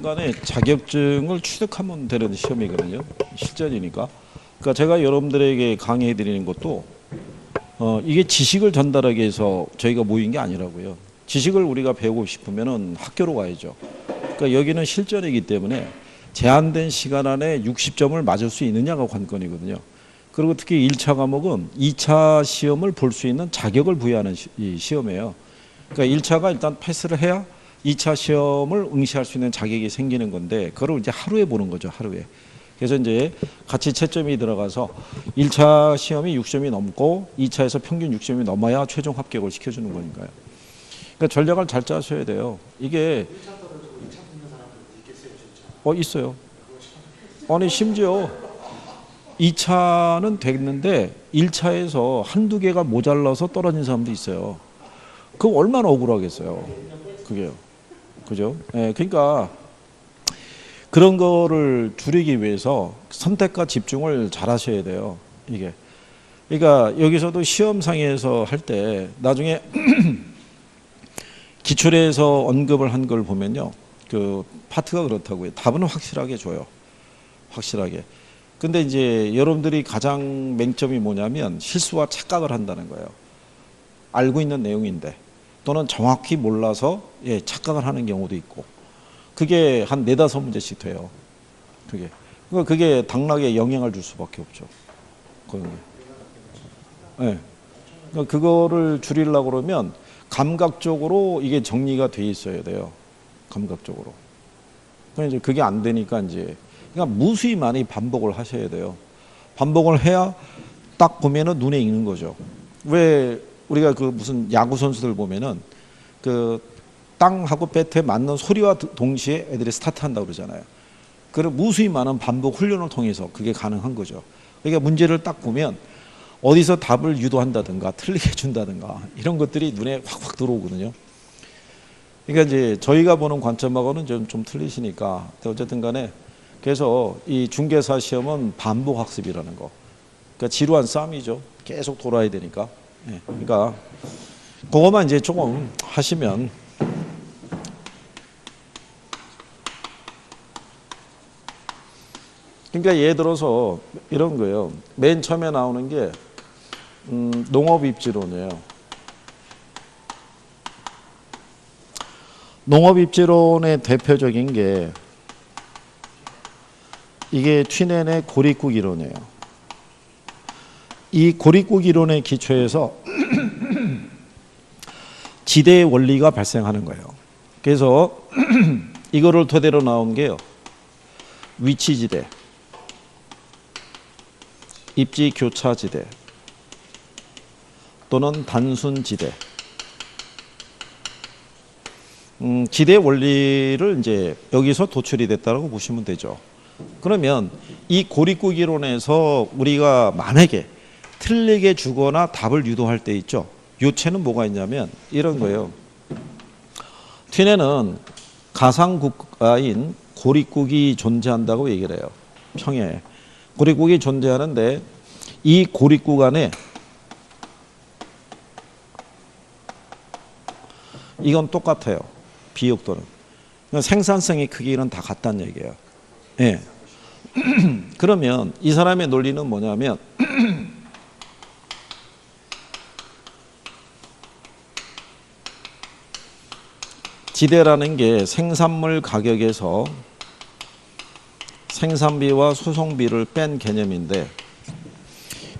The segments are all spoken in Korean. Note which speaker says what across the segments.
Speaker 1: 간에 자격증을 취득하면 되는 시험이거든요. 실전이니까. 그러니까 제가 여러분들에게 강의해 드리는 것도 이게 지식을 전달하기 위해서 저희가 모인 게 아니라고요. 지식을 우리가 배우고 싶으면은 학교로 가야죠. 그러니까 여기는 실전이기 때문에 제한된 시간 안에 60점을 맞을 수 있느냐가 관건이거든요. 그리고 특히 1차 과목은 2차 시험을 볼 수 있는 자격을 부여하는 시험이에요. 그러니까 1차가 일단 패스를 해야 2차 시험을 응시할 수 있는 자격이 생기는 건데 그걸 이제 하루에 보는 거죠. 하루에. 그래서 이제 같이 채점이 들어가서 1차 시험이 6점이 넘고 2차에서 평균 6점이 넘어야 최종 합격을 시켜주는 거니까요. 그러니까 전략을 잘 짜셔야 돼요. 이게 있어요. 아니 심지어 2차는 됐는데 1차에서 한두 개가 모자라서 떨어진 사람도 있어요. 그거 얼마나 억울하겠어요. 그게요. 그죠? 예, 그러니까 그런 거를 줄이기 위해서 선택과 집중을 잘 하셔야 돼요. 이게. 그러니까 여기서도 시험상에서 할 때 나중에 기출에서 언급을 한 걸 보면요. 그 파트가 그렇다고요. 답은 확실하게 줘요. 확실하게. 근데 이제 여러분들이 가장 맹점이 뭐냐면 실수와 착각을 한다는 거예요. 알고 있는 내용인데 또는 정확히 몰라서 착각을 하는 경우도 있고 그게 한 4-5문제씩 돼요. 그게 당락에 영향을 줄 수밖에 없죠. 네. 그러니까 그거를 줄이려고 그러면 감각적으로 이게 정리가 돼 있어야 돼요. 감각적으로. 그러니까 이제 그게 안 되니까 이제 그러니까 무수히 많이 반복을 하셔야 돼요. 반복을 해야 딱 보면은 눈에 익는 거죠. 왜 우리가 그 무슨 야구 선수들 보면은 그 땅하고 배트에 맞는 소리와 동시에 애들이 스타트한다고 그러잖아요. 그런 무수히 많은 반복 훈련을 통해서 그게 가능한 거죠. 그러니까 문제를 딱 보면 어디서 답을 유도한다든가 틀리게 해준다든가 이런 것들이 눈에 확확 들어오거든요. 그러니까 이제 저희가 보는 관점하고는 좀 틀리시니까 어쨌든 간에 그래서 이 중개사 시험은 반복 학습이라는 거. 그러니까 지루한 싸움이죠. 계속 돌아야 되니까. 그러니까 그거만 이제 조금 하시면 그러니까 예를 들어서 이런 거예요. 맨 처음에 나오는 게 농업입지론이에요. 농업입지론의 대표적인 게 이게 튀넨의 고립국 이론이에요. 이 고립국 이론의 기초에서 지대의 원리가 발생하는 거예요. 그래서 이거를 토대로 나온 게요. 위치지대, 입지교차지대 또는 단순지대. 지대 원리를 이제 여기서 도출이 됐다고 보시면 되죠. 그러면 이 고립국 이론에서 우리가 만약에 틀리게 주거나 답을 유도할 때 있죠. 요체는 뭐가 있냐면 이런 거예요. 튀넨은 가상국가인 고립국이 존재한다고 얘기를 해요. 평야에. 고립국이 존재하는데 이 고립국 안에 이건 똑같아요. 비옥도는. 생산성의 크기는 다 같다는 얘기예요. 예. 그러면 이 사람의 논리는 뭐냐면 지대라는 게 생산물 가격에서 생산비와 수송비를 뺀 개념인데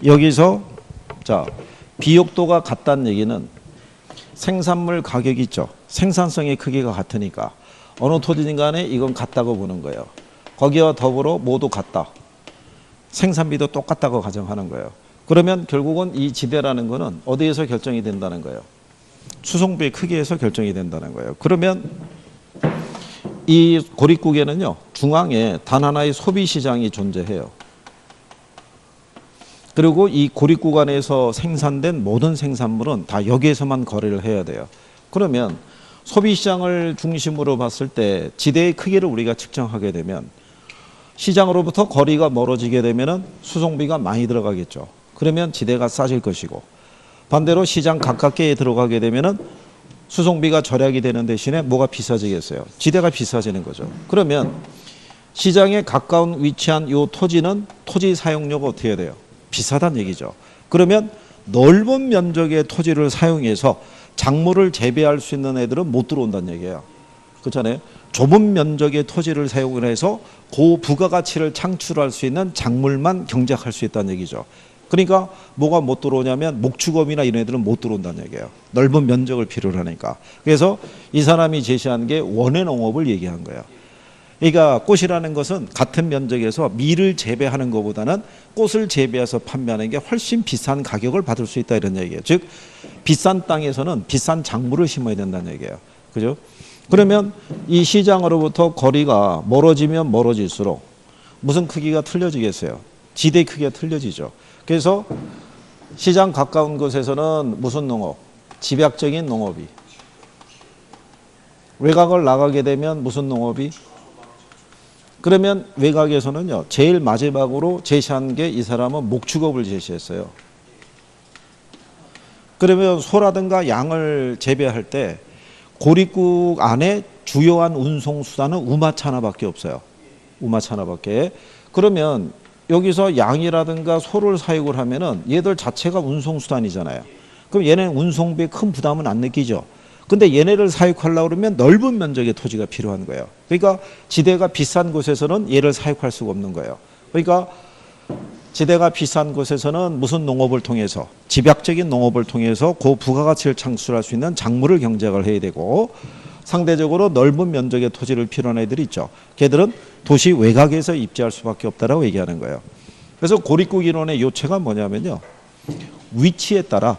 Speaker 1: 여기서 자 비옥도가 같다는 얘기는 생산물 가격이 있죠. 생산성의 크기가 같으니까 어느 토지든 간에 이건 같다고 보는 거예요. 거기와 더불어 모두 같다. 생산비도 똑같다고 가정하는 거예요. 그러면 결국은 이 지대라는 거는 어디에서 결정이 된다는 거예요. 수송비의 크기에서 결정이 된다는 거예요. 그러면 이 고립국에는요. 중앙에 단 하나의 소비시장이 존재해요. 그리고 이 고립국 안에서 생산된 모든 생산물은 다 여기에서만 거래를 해야 돼요. 그러면 소비시장을 중심으로 봤을 때 지대의 크기를 우리가 측정하게 되면 시장으로부터 거리가 멀어지게 되면 수송비가 많이 들어가겠죠. 그러면 지대가 싸질 것이고 반대로 시장 가깝게 들어가게 되면 수송비가 절약이 되는 대신에 뭐가 비싸지겠어요? 지대가 비싸지는 거죠. 그러면 시장에 가까운 위치한 이 토지는 토지 사용료가 어떻게 해야 돼요? 비싸다는 얘기죠. 그러면 넓은 면적의 토지를 사용해서 작물을 재배할 수 있는 애들은 못 들어온다는 얘기예요. 그렇잖아요. 좁은 면적의 토지를 사용을 해서 고부가가치를 창출할 수 있는 작물만 경작할 수 있다는 얘기죠. 그러니까 뭐가 못 들어오냐면 목축업이나 이런 애들은 못 들어온다는 얘기예요. 넓은 면적을 필요로 하니까. 그래서 이 사람이 제시한 게 원예농업을 얘기한 거예요. 그러니까 꽃이라는 것은 같은 면적에서 밀을 재배하는 것보다는 꽃을 재배해서 판매하는 게 훨씬 비싼 가격을 받을 수 있다 이런 얘기예요. 즉 비싼 땅에서는 비싼 작물을 심어야 된다는 얘기예요. 그죠? 그러면 이 시장으로부터 거리가 멀어지면 멀어질수록 무슨 크기가 틀려지겠어요? 지대 크기가 틀려지죠. 그래서 시장 가까운 곳에서는 무슨 농업? 집약적인 농업이. 외곽을 나가게 되면 무슨 농업이? 그러면 외곽에서는요, 제일 마지막으로 제시한 게 이 사람은 목축업을 제시했어요. 그러면 소라든가 양을 재배할 때 고립국 안에 주요한 운송수단은 우마차 하나밖에 없어요. 우마차 하나밖에. 그러면 여기서 양이라든가 소를 사육을 하면은 얘들 자체가 운송수단이잖아요. 그럼 얘네는 운송비에 큰 부담은 안 느끼죠. 근데 얘네를 사육하려고 그러면 넓은 면적의 토지가 필요한 거예요. 그러니까 지대가 비싼 곳에서는 얘를 사육할 수가 없는 거예요. 그러니까 지대가 비싼 곳에서는 무슨 농업을 통해서 집약적인 농업을 통해서 고부가가치를 창출할 수 있는 작물을 경작을 해야 되고 상대적으로 넓은 면적의 토지를 필요한 애들이 있죠. 걔들은 도시 외곽에서 입지할 수밖에 없다라고 얘기하는 거예요. 그래서 고립국 이론의 요체가 뭐냐면요. 위치에 따라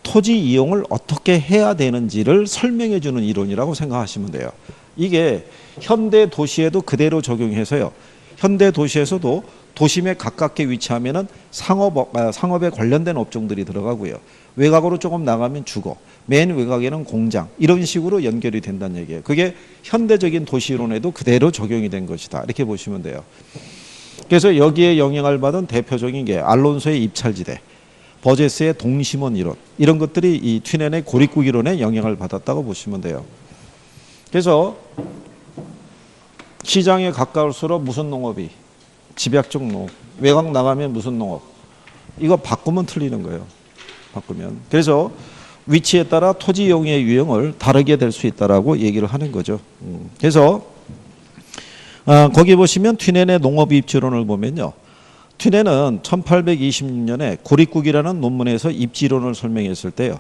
Speaker 1: 토지 이용을 어떻게 해야 되는지를 설명해 주는 이론이라고 생각하시면 돼요. 이게 현대 도시에도 그대로 적용해서요. 현대 도시에서도 도심에 가깝게 위치하면은 상업에 관련된 업종들이 들어가고요. 외곽으로 조금 나가면 주거, 맨 외곽에는 공장 이런 식으로 연결이 된다는 얘기예요. 그게 현대적인 도시이론에도 그대로 적용이 된 것이다. 이렇게 보시면 돼요. 그래서 여기에 영향을 받은 대표적인 게 알론소의 입찰지대, 버제스의 동심원 이론 이런 것들이 이 튀넨의 고립국 이론에 영향을 받았다고 보시면 돼요. 그래서 시장에 가까울수록 무슨 농업이? 집약적 농업. 외곽 나가면 무슨 농업? 이거 바꾸면 틀리는 거예요. 바꾸면. 그래서 위치에 따라 토지 이용의 유형을 다르게 될 수 있다라고 얘기를 하는 거죠. 그래서 거기 보시면 튀넨의 농업 입지론을 보면요. 튀넨은 1826년에 고립국이라는 논문에서 입지론을 설명했을 때요.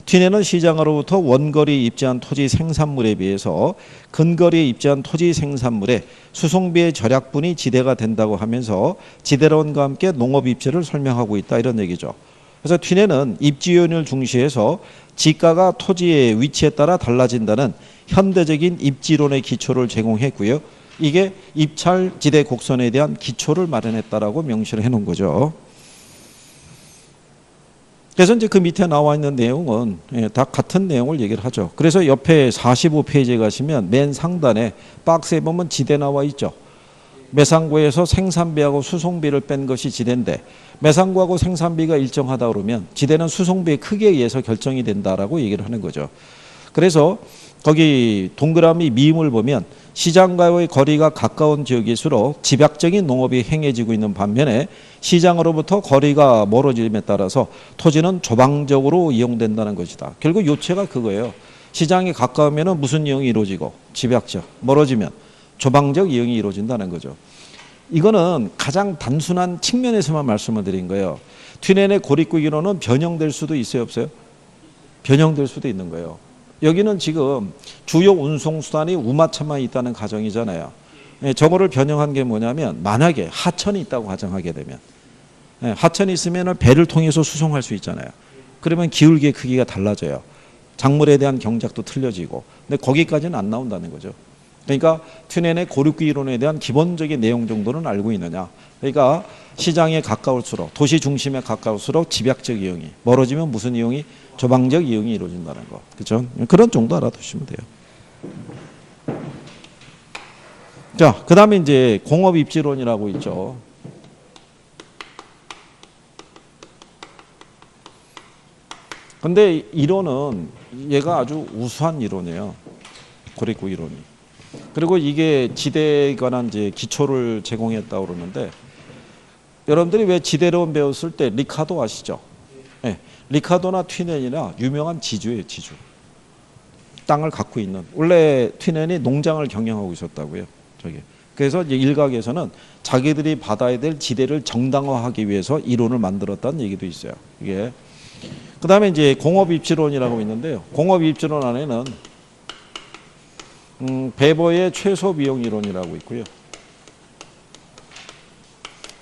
Speaker 1: 튀넨은 시장으로부터 원거리 입지한 토지 생산물에 비해서 근거리에 입지한 토지 생산물의 수송비의 절약분이 지대가 된다고 하면서 지대론과 함께 농업 입지를 설명하고 있다 이런 얘기죠. 그래서 튀넨은 입지 요인을 중시해서 지가가 토지의 위치에 따라 달라진다는 현대적인 입지론의 기초를 제공했고요. 이게 입찰 지대 곡선에 대한 기초를 마련했다라고 명시를 해놓은 거죠. 그래서 이제 그 밑에 나와 있는 내용은 다 같은 내용을 얘기를 하죠. 그래서 옆에 45페이지에 가시면 맨 상단에 박스에 보면 지대 나와 있죠. 매상고에서 생산비하고 수송비를 뺀 것이 지대인데 매상고하고 생산비가 일정하다 그러면 지대는 수송비의 크기에 의해서 결정이 된다라고 얘기를 하는 거죠. 그래서 거기 동그라미 미음을 보면 시장과의 거리가 가까운 지역일수록 집약적인 농업이 행해지고 있는 반면에 시장으로부터 거리가 멀어짐에 따라서 토지는 조방적으로 이용된다는 것이다. 결국 요체가 그거예요. 시장에 가까우면 무슨 이용이 이루어지고 집약적, 멀어지면 조방적 이용이 이루어진다는 거죠. 이거는 가장 단순한 측면에서만 말씀을 드린 거예요. 튀넨의 고립국 이론은 변형될 수도 있어요, 없어요? 변형될 수도 있는 거예요. 여기는 지금 주요 운송수단이 우마차만 있다는 가정이잖아요. 저거를 변형한 게 뭐냐면 만약에 하천이 있다고 가정하게 되면 하천이 있으면 배를 통해서 수송할 수 있잖아요. 그러면 기울기의 크기가 달라져요. 작물에 대한 경작도 틀려지고 근데 거기까지는 안 나온다는 거죠. 그러니까 튀넨의 고립국 이론에 대한 기본적인 내용 정도는 알고 있느냐. 그러니까 시장에 가까울수록 도시 중심에 가까울수록 집약적 이용이 멀어지면 무슨 이용이? 조방적 이용이 이루어진다는 거. 그렇죠? 그런 정도 알아두시면 돼요. 자, 그다음에 이제 공업 입지론이라고 있죠. 근데 이론은 얘가 아주 우수한 이론이에요. 고립구 이론이. 그리고 이게 지대에 관한 이제 기초를 제공했다고 그러는데, 여러분들이 왜 지대론 배웠을 때 리카도 아시죠? 네. 리카도나 튀넨이나 유명한 지주예요, 지주. 땅을 갖고 있는. 원래 튀넨이 농장을 경영하고 있었다고요. 저기. 그래서 이제 일각에서는 자기들이 받아야 될 지대를 정당화하기 위해서 이론을 만들었다는 얘기도 있어요. 이게. 그 다음에 이제 공업입지론이라고 있는데요. 공업입지론 안에는 배버의 최소 비용 이론이라고 있고요.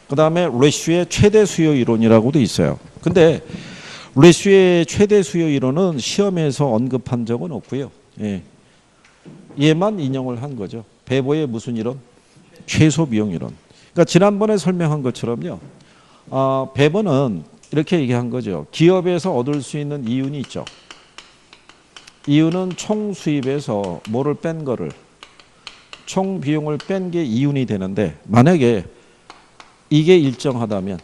Speaker 1: 그 다음에 레슈의 최대 수요 이론이라고도 있어요. 근데 레슈의 최대 수요 이론은 시험에서 언급한 적은 없고요. 예. 얘만 인용을 한 거죠. 배버의 무슨 이론? 최소 비용 이론. 그러니까 지난번에 설명한 것처럼요. 배버는 이렇게 얘기한 거죠. 기업에서 얻을 수 있는 이윤이 있죠. 이윤은 총 수입에서 뭐를 뺀 거를, 총 비용을 뺀 게 이윤이 되는데, 만약에 이게 일정하다면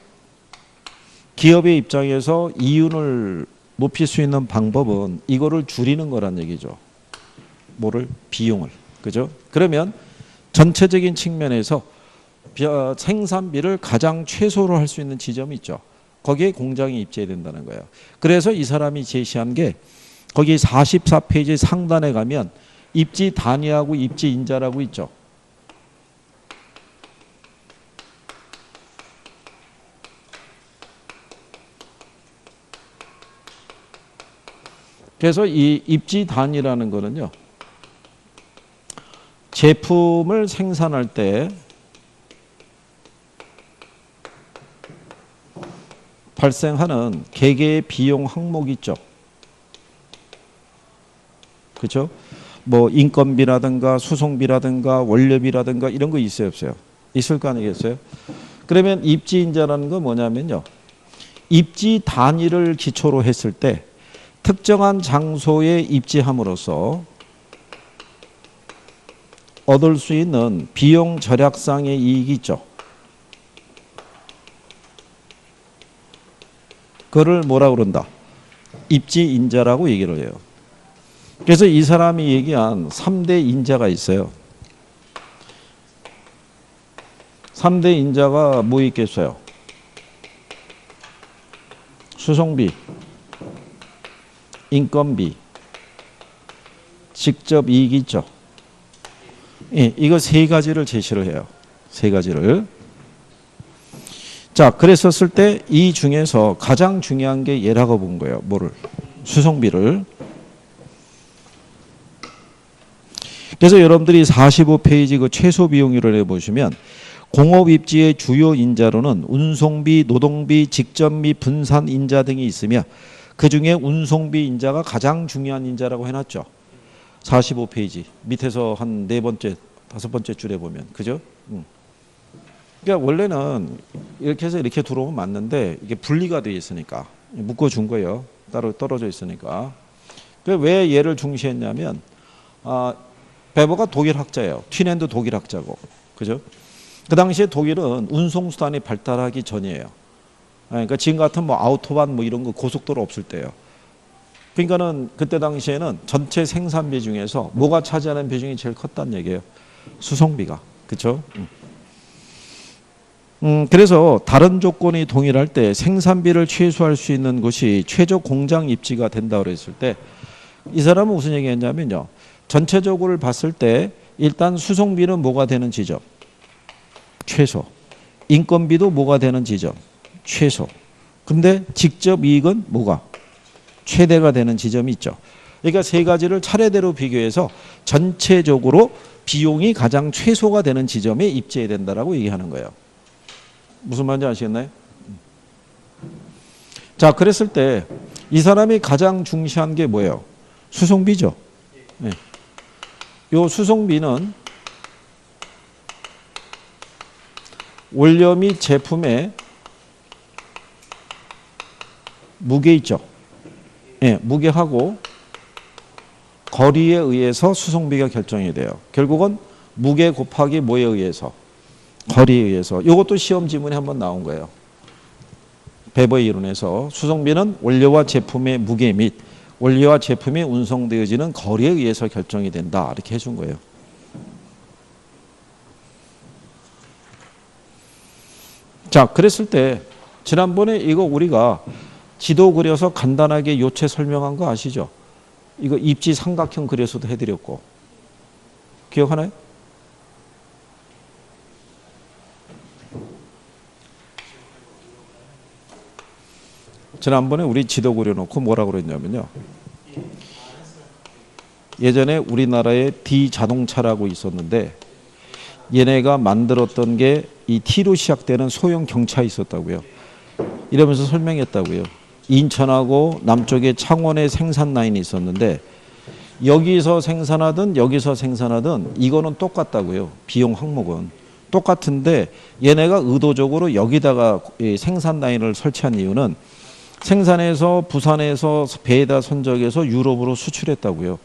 Speaker 1: 기업의 입장에서 이윤을 높일 수 있는 방법은 이거를 줄이는 거란 얘기죠. 뭐를? 비용을. 그죠? 그러면 전체적인 측면에서 생산비를 가장 최소로 할 수 있는 지점이 있죠. 거기에 공장이 입지해야 된다는 거예요. 그래서 이 사람이 제시한 게 거기 44페이지 상단에 가면 입지 단위하고 입지 인자라고 있죠. 그래서 이 입지 단위라는 거는요. 제품을 생산할 때 발생하는 개개의 비용 항목이 있죠. 그렇죠? 뭐 인건비라든가 수송비라든가 원료비라든가 이런 거 있어요, 없어요? 있을 거 아니겠어요? 그러면 입지인자라는 건 뭐냐면요. 입지 단위를 기초로 했을 때 특정한 장소에 입지함으로써 얻을 수 있는 비용 절약상의 이익이 있죠. 그걸 뭐라고 그런다? 입지인자라고 얘기를 해요. 그래서 이 사람이 얘기한 3대 인자가 있어요. 3대 인자가 뭐 있겠어요? 수송비, 인건비, 직접 이익이 있죠. 예, 이거 세 가지를 제시를 해요. 세 가지를. 자, 그랬었을 때 이 중에서 가장 중요한 게 얘라고 본 거예요. 뭐를? 수송비를. 그래서 여러분들이 45페이지 그 최소 비용률을 해보시면 공업입지의 주요 인자로는 운송비, 노동비, 직전비, 분산 인자 등이 있으며 그중에 운송비 인자가 가장 중요한 인자라고 해놨죠. 45페이지 밑에서 한 네 번째, 다섯 번째 줄에 보면. 그죠? 그러니까 원래는 이렇게 해서 이렇게 들어오면 맞는데 이게 분리가 되어 있으니까 묶어준 거예요. 따로 떨어져 있으니까. 왜 얘를 중시했냐면 베버가 독일 학자예요. 튀넨도 독일 학자고. 그죠? 그 당시에 독일은 운송수단이 발달하기 전이에요. 그러니까 지금 같은 뭐 아우토반 뭐 이런 거 고속도로 없을 때예요. 그러니까는 그때 당시에는 전체 생산비 중에서 뭐가 차지하는 비중이 제일 컸다는 얘기예요. 수송비가. 그렇죠? 그래서 다른 조건이 동일할 때 생산비를 최소화할 수 있는 곳이 최저 공장 입지가 된다고 그랬을 때 이 사람은 무슨 얘기했냐면요. 전체적으로 봤을 때 일단 수송비는 뭐가 되는 지점? 최소. 인건비도 뭐가 되는 지점? 최소. 근데 직접 이익은 뭐가? 최대가 되는 지점이 있죠. 그러니까 세 가지를 차례대로 비교해서 전체적으로 비용이 가장 최소가 되는 지점에 입지해야 된다라고 얘기하는 거예요. 무슨 말인지 아시겠나요? 자, 그랬을 때 이 사람이 가장 중시한 게 뭐예요? 수송비죠. 네. 요 수송비는 원료 및 제품의 무게 있죠. 예, 무게하고 거리에 의해서 수송비가 결정이 돼요. 결국은 무게 곱하기 뭐에 의해서? 거리에 의해서. 이것도 시험 지문에 한번 나온 거예요. 베버의 이론에서 수송비는 원료와 제품의 무게 및 원료와 제품이 운송되어지는 거리에 의해서 결정이 된다. 이렇게 해준 거예요. 자, 그랬을 때 지난번에 이거 우리가 지도 그려서 간단하게 요체 설명한 거 아시죠? 이거 입지 삼각형 그려서도 해드렸고. 기억하나요? 지난번에 우리 지도 그려놓고 뭐라고 그랬냐면요. 예전에 우리나라에 D 자동차라고 있었는데 얘네가 만들었던 게 이 T로 시작되는 소형 경차 있었다고요. 이러면서 설명했다고요. 인천하고 남쪽에 창원에 생산 라인이 있었는데 여기서 생산하든 여기서 생산하든 이거는 똑같다고요. 비용 항목은. 똑같은데 얘네가 의도적으로 여기다가 생산 라인을 설치한 이유는 생산해서 부산에서 배에다 선적해서 유럽으로 수출했다고요.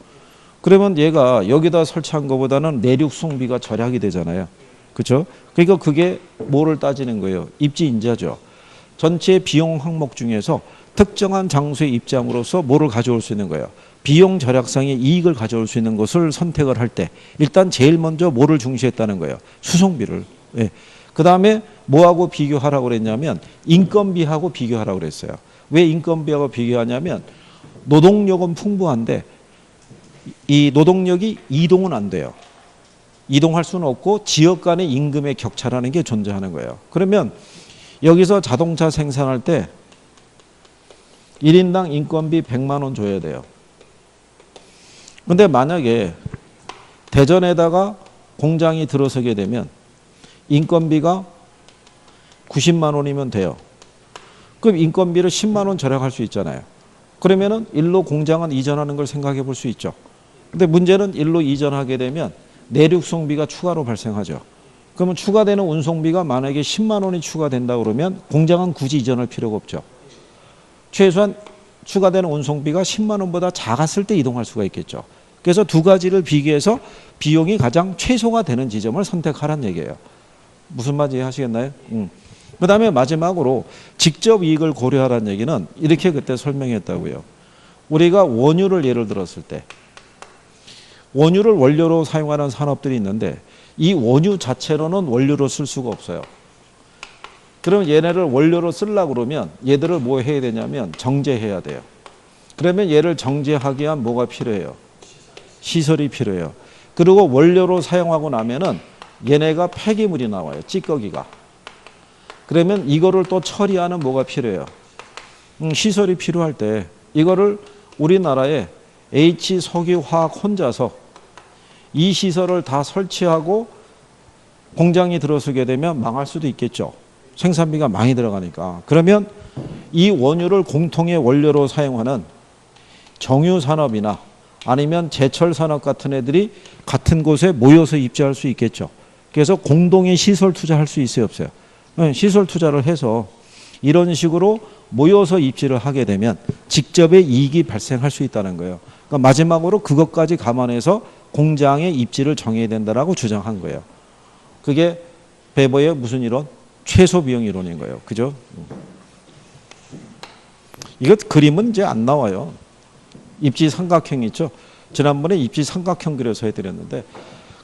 Speaker 1: 그러면 얘가 여기다 설치한 것보다는 내륙 수송비가 절약이 되잖아요. 그렇죠? 그러니까 그게 뭐를 따지는 거예요? 입지 인자죠. 전체 비용 항목 중에서 특정한 장소에 입장으로서 뭐를 가져올 수 있는 거예요? 비용 절약상의 이익을 가져올 수 있는 것을 선택을 할 때 일단 제일 먼저 뭐를 중시했다는 거예요? 수송비를. 예. 그 다음에 뭐하고 비교하라고 그랬냐면 인건비하고 비교하라고 그랬어요. 왜 인건비하고 비교하냐면 노동력은 풍부한데 이 노동력이 이동은 안 돼요. 이동할 수는 없고 지역 간의 임금의 격차라는 게 존재하는 거예요. 그러면 여기서 자동차 생산할 때 1인당 인건비 100만 원 줘야 돼요. 근데 만약에 대전에다가 공장이 들어서게 되면 인건비가 90만 원이면 돼요. 그럼 인건비를 10만 원 절약할 수 있잖아요. 그러면은 일로 공장은 이전하는 걸 생각해 볼 수 있죠. 근데 문제는 일로 이전하게 되면 내륙 수송비가 추가로 발생하죠. 그러면 추가되는 운송비가 만약에 10만 원이 추가된다 그러면 공장은 굳이 이전할 필요가 없죠. 최소한 추가되는 운송비가 10만 원보다 작았을 때 이동할 수가 있겠죠. 그래서 두 가지를 비교해서 비용이 가장 최소가 되는 지점을 선택하라는 얘기예요. 무슨 말인지 이해하시겠나요? 그 다음에 마지막으로 직접 이익을 고려하라는 얘기는 이렇게 그때 설명했다고요. 우리가 원유를 예를 들었을 때 원유를 원료로 사용하는 산업들이 있는데 이 원유 자체로는 원료로 쓸 수가 없어요. 그러면 얘네를 원료로 쓰려고 그러면 얘들을 뭐 해야 되냐면 정제해야 돼요. 그러면 얘를 정제하기 위한 뭐가 필요해요? 시설이 필요해요. 그리고 원료로 사용하고 나면은 얘네가 폐기물이 나와요. 찌꺼기가. 그러면 이거를 또 처리하는 뭐가 필요해요? 시설이 필요할 때 이거를 우리나라에 H석유화학 혼자서 이 시설을 다 설치하고 공장이 들어서게 되면 망할 수도 있겠죠. 생산비가 많이 들어가니까. 그러면 이 원유를 공통의 원료로 사용하는 정유산업이나 아니면 제철산업 같은 애들이 같은 곳에 모여서 입주할 수 있겠죠. 그래서 공동의 시설 투자할 수 있어요, 없어요? 시설 투자를 해서 이런 식으로 모여서 입지를 하게 되면 직접의 이익이 발생할 수 있다는 거예요. 그러니까 마지막으로 그것까지 감안해서 공장의 입지를 정해야 된다라고 주장한 거예요. 그게 베버의 무슨 이론? 최소 비용 이론인 거예요. 그죠? 이거 그림은 이제 안 나와요. 입지 삼각형 있죠? 지난번에 입지 삼각형 그려서 해드렸는데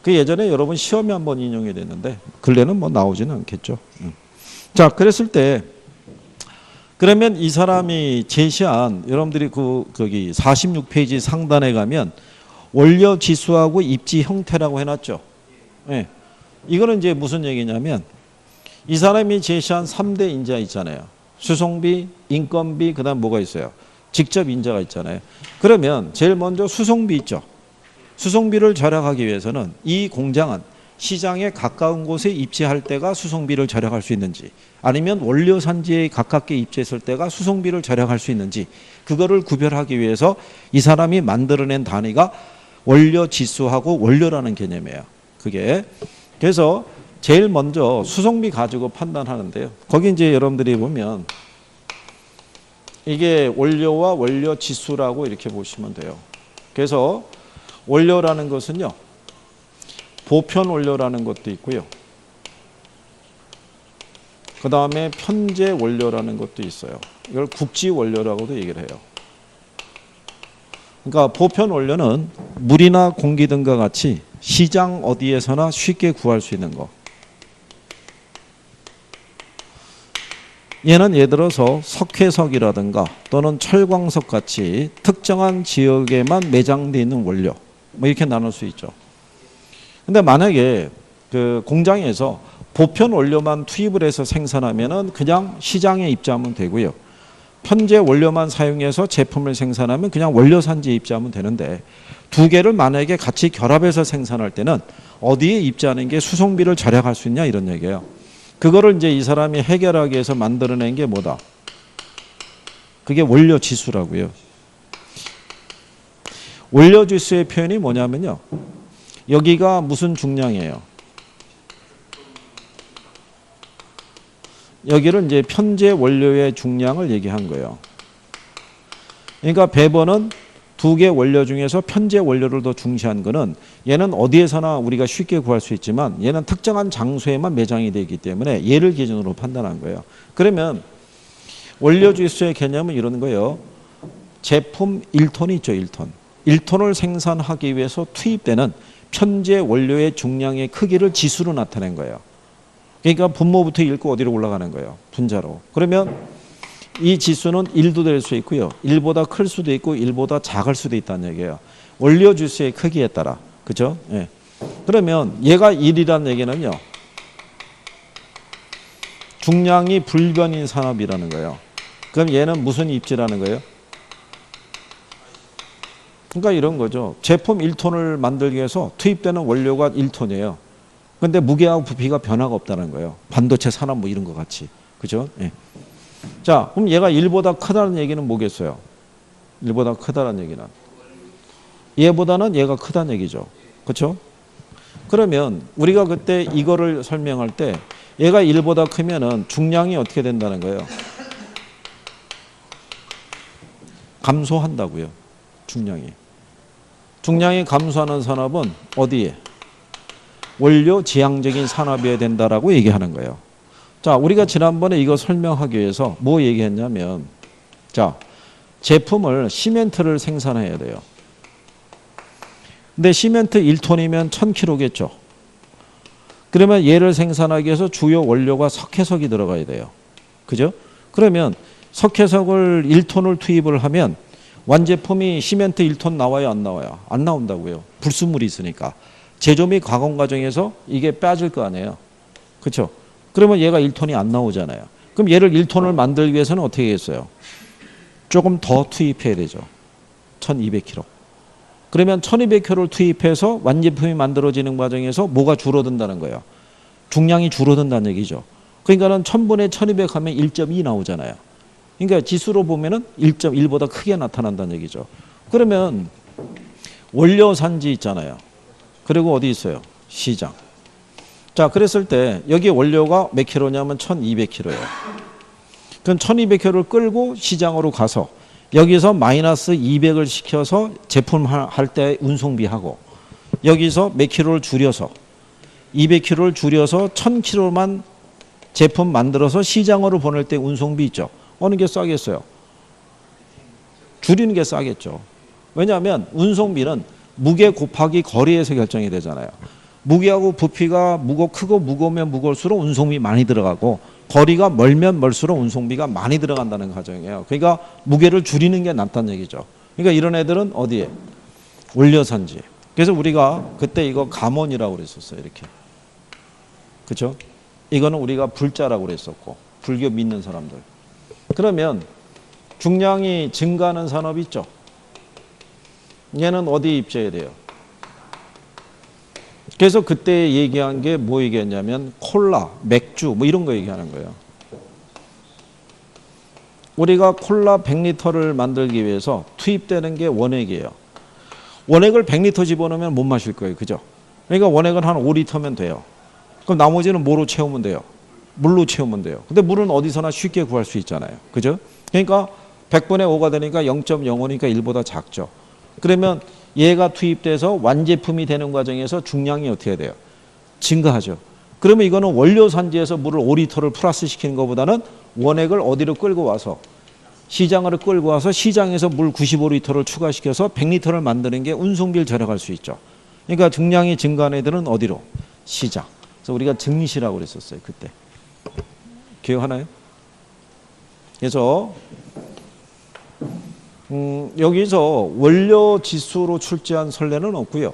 Speaker 1: 그 예전에 여러분 시험에 한번 인용이 됐는데 근래는 뭐 나오지는 않겠죠. 자, 그랬을 때 그러면 이 사람이 제시한 여러분들이 거기 46페이지 상단에 가면 원료 지수하고 입지 형태라고 해놨죠. 네. 이거는 이제 무슨 얘기냐면 이 사람이 제시한 3대 인자 있잖아요. 수송비, 인건비, 그 다음 뭐가 있어요? 직접 인자가 있잖아요. 그러면 제일 먼저 수송비 있죠. 수송비를 절약하기 위해서는 이 공장은 시장에 가까운 곳에 입지할 때가 수송비를 절약할 수 있는지 아니면 원료 산지에 가깝게 입지했을 때가 수송비를 절약할 수 있는지 그거를 구별하기 위해서 이 사람이 만들어낸 단위가 원료 지수하고 원료라는 개념이에요. 그게 그래서 제일 먼저 수송비 가지고 판단하는데요. 거기 이제 여러분들이 보면 이게 원료와 원료 지수라고 이렇게 보시면 돼요. 그래서 원료라는 것은요. 보편 원료라는 것도 있고요. 그 다음에 편제 원료라는 것도 있어요. 이걸 국지 원료라고도 얘기를 해요. 그러니까 보편 원료는 물이나 공기 등과 같이 시장 어디에서나 쉽게 구할 수 있는 거. 얘는 예를 들어서 석회석이라든가 또는 철광석 같이 특정한 지역에만 매장되어 있는 원료. 뭐 이렇게 나눌 수 있죠. 근데 만약에 그 공장에서 보편 원료만 투입을 해서 생산하면은 그냥 시장에 입자하면 되고요. 편제 원료만 사용해서 제품을 생산하면 그냥 원료 산지에 입자하면 되는데 두 개를 만약에 같이 결합해서 생산할 때는 어디에 입자하는 게 수송비를 절약할 수 있냐 이런 얘기예요. 그거를 이제 이 사람이 해결하기 위해서 만들어낸 게 뭐다? 그게 원료 지수라고요. 원료 지수의 표현이 뭐냐면요. 여기가 무슨 중량이에요? 여기를 이제 편제 원료의 중량을 얘기한 거예요. 그러니까 배번은 두 개 원료 중에서 편제 원료를 더 중시한 거는 얘는 어디에서나 우리가 쉽게 구할 수 있지만 얘는 특정한 장소에만 매장이 되기 때문에 얘를 기준으로 판단한 거예요. 그러면 원료 지수의 개념은 이런 거예요. 제품 1톤이 있죠. 1톤. 1톤을 생산하기 위해서 투입되는 편제 원료의 중량의 크기를 지수로 나타낸 거예요. 그러니까 분모부터 읽고 어디로 올라가는 거예요. 분자로. 그러면 이 지수는 1도 될 수 있고요. 1보다 클 수도 있고 1보다 작을 수도 있다는 얘기예요. 원료 지수의 크기에 따라. 그죠? 예. 그러면 얘가 1이라는 얘기는요. 중량이 불변인 산업이라는 거예요. 그럼 얘는 무슨 입지라는 거예요? 그러니까 이런 거죠. 제품 1톤을 만들기 위해서 투입되는 원료가 1톤이에요. 근데 무게하고 부피가 변화가 없다는 거예요. 반도체 산업 뭐 이런 것 같이. 그죠? 예. 자, 그럼 얘가 1보다 크다는 얘기는 뭐겠어요? 1보다 크다는 얘기는. 얘보다는 얘가 크다는 얘기죠. 그렇죠? 그러면 우리가 그때 이거를 설명할 때 얘가 1보다 크면은 중량이 어떻게 된다는 거예요? 감소한다고요. 중량이. 중량이 감소하는 산업은 어디에? 원료 지향적인 산업이어야 된다라고 얘기하는 거예요. 자, 우리가 지난번에 이거 설명하기 위해서 뭐 얘기했냐면, 자, 제품을 시멘트를 생산해야 돼요. 근데 시멘트 1톤이면 1000kg겠죠. 그러면 얘를 생산하기 위해서 주요 원료가 석회석이 들어가야 돼요. 그죠? 그러면 석회석을 1톤을 투입을 하면 완제품이 시멘트 1톤 나와요, 안 나와요? 안 나온다고요. 불순물이 있으니까. 제조 및 가공 과정에서 이게 빠질 거 아니에요. 그렇죠? 그러면 얘가 1톤이 안 나오잖아요. 그럼 얘를 1톤을 만들기 위해서는 어떻게 했어요? 조금 더 투입해야 되죠. 1200kg. 그러면 1200kg를 투입해서 완제품이 만들어지는 과정에서 뭐가 줄어든다는 거예요? 중량이 줄어든다는 얘기죠. 그러니까는 1000분의 1200 하면 1.2 나오잖아요. 그러니까 지수로 보면은 1.1보다 크게 나타난다는 얘기죠. 그러면 원료 산지 있잖아요. 그리고 어디 있어요? 시장. 자, 그랬을 때 여기 원료가 몇 킬로냐면 1200kg예요. 그럼 1200kg를 끌고 시장으로 가서 여기서 마이너스 200을 시켜서 제품 할 때 운송비하고 여기서 몇 킬로를 줄여서 200kg를 줄여서 1000kg만 제품 만들어서 시장으로 보낼 때 운송비 있죠. 어느 게 싸겠어요? 줄이는 게 싸겠죠. 왜냐하면 운송비는 무게 곱하기 거리에서 결정이 되잖아요. 무게하고 부피가 크고 무거우면 무거울수록 운송비 많이 들어가고 거리가 멀면 멀수록 운송비가 많이 들어간다는 가정이에요. 그러니까 무게를 줄이는 게 낫다는 얘기죠. 그러니까 이런 애들은 어디에? 원료산지. 그래서 우리가 그때 이거 감원이라고 그랬었어요. 이렇게. 그렇죠? 이거는 우리가 불자라고 그랬었고 불교 믿는 사람들. 그러면 중량이 증가하는 산업이 있죠. 얘는 어디에 입자해야 돼요? 그래서 그때 얘기한 게 뭐 얘기했냐면 콜라, 맥주 뭐 이런 거 얘기하는 거예요. 우리가 콜라 100리터를 만들기 위해서 투입되는 게 원액이에요. 원액을 100리터 집어넣으면 못 마실 거예요. 그죠? 그러니까 원액은 한 5리터면 돼요. 그럼 나머지는 뭐로 채우면 돼요? 물로 채우면 돼요. 근데 물은 어디서나 쉽게 구할 수 있잖아요. 그죠? 그러니까 100분의 5가 되니까 0.05니까 1보다 작죠. 그러면 얘가 투입돼서 완제품이 되는 과정에서 중량이 어떻게 돼요? 증가하죠. 그러면 이거는 원료 산지에서 물을 5리터를 플러스 시키는 것보다는 원액을 어디로 끌고 와서 시장으로 끌고 와서 시장에서 물 95리터를 추가시켜서 100리터를 만드는 게 운송비를 절약할 수 있죠. 그러니까 증량이 증가한 애들은 어디로? 시장. 그래서 우리가 증시라고 그랬었어요. 그때. 기억하나요? 그래서 여기서 원료 지수로 출제한 선례는 없고요.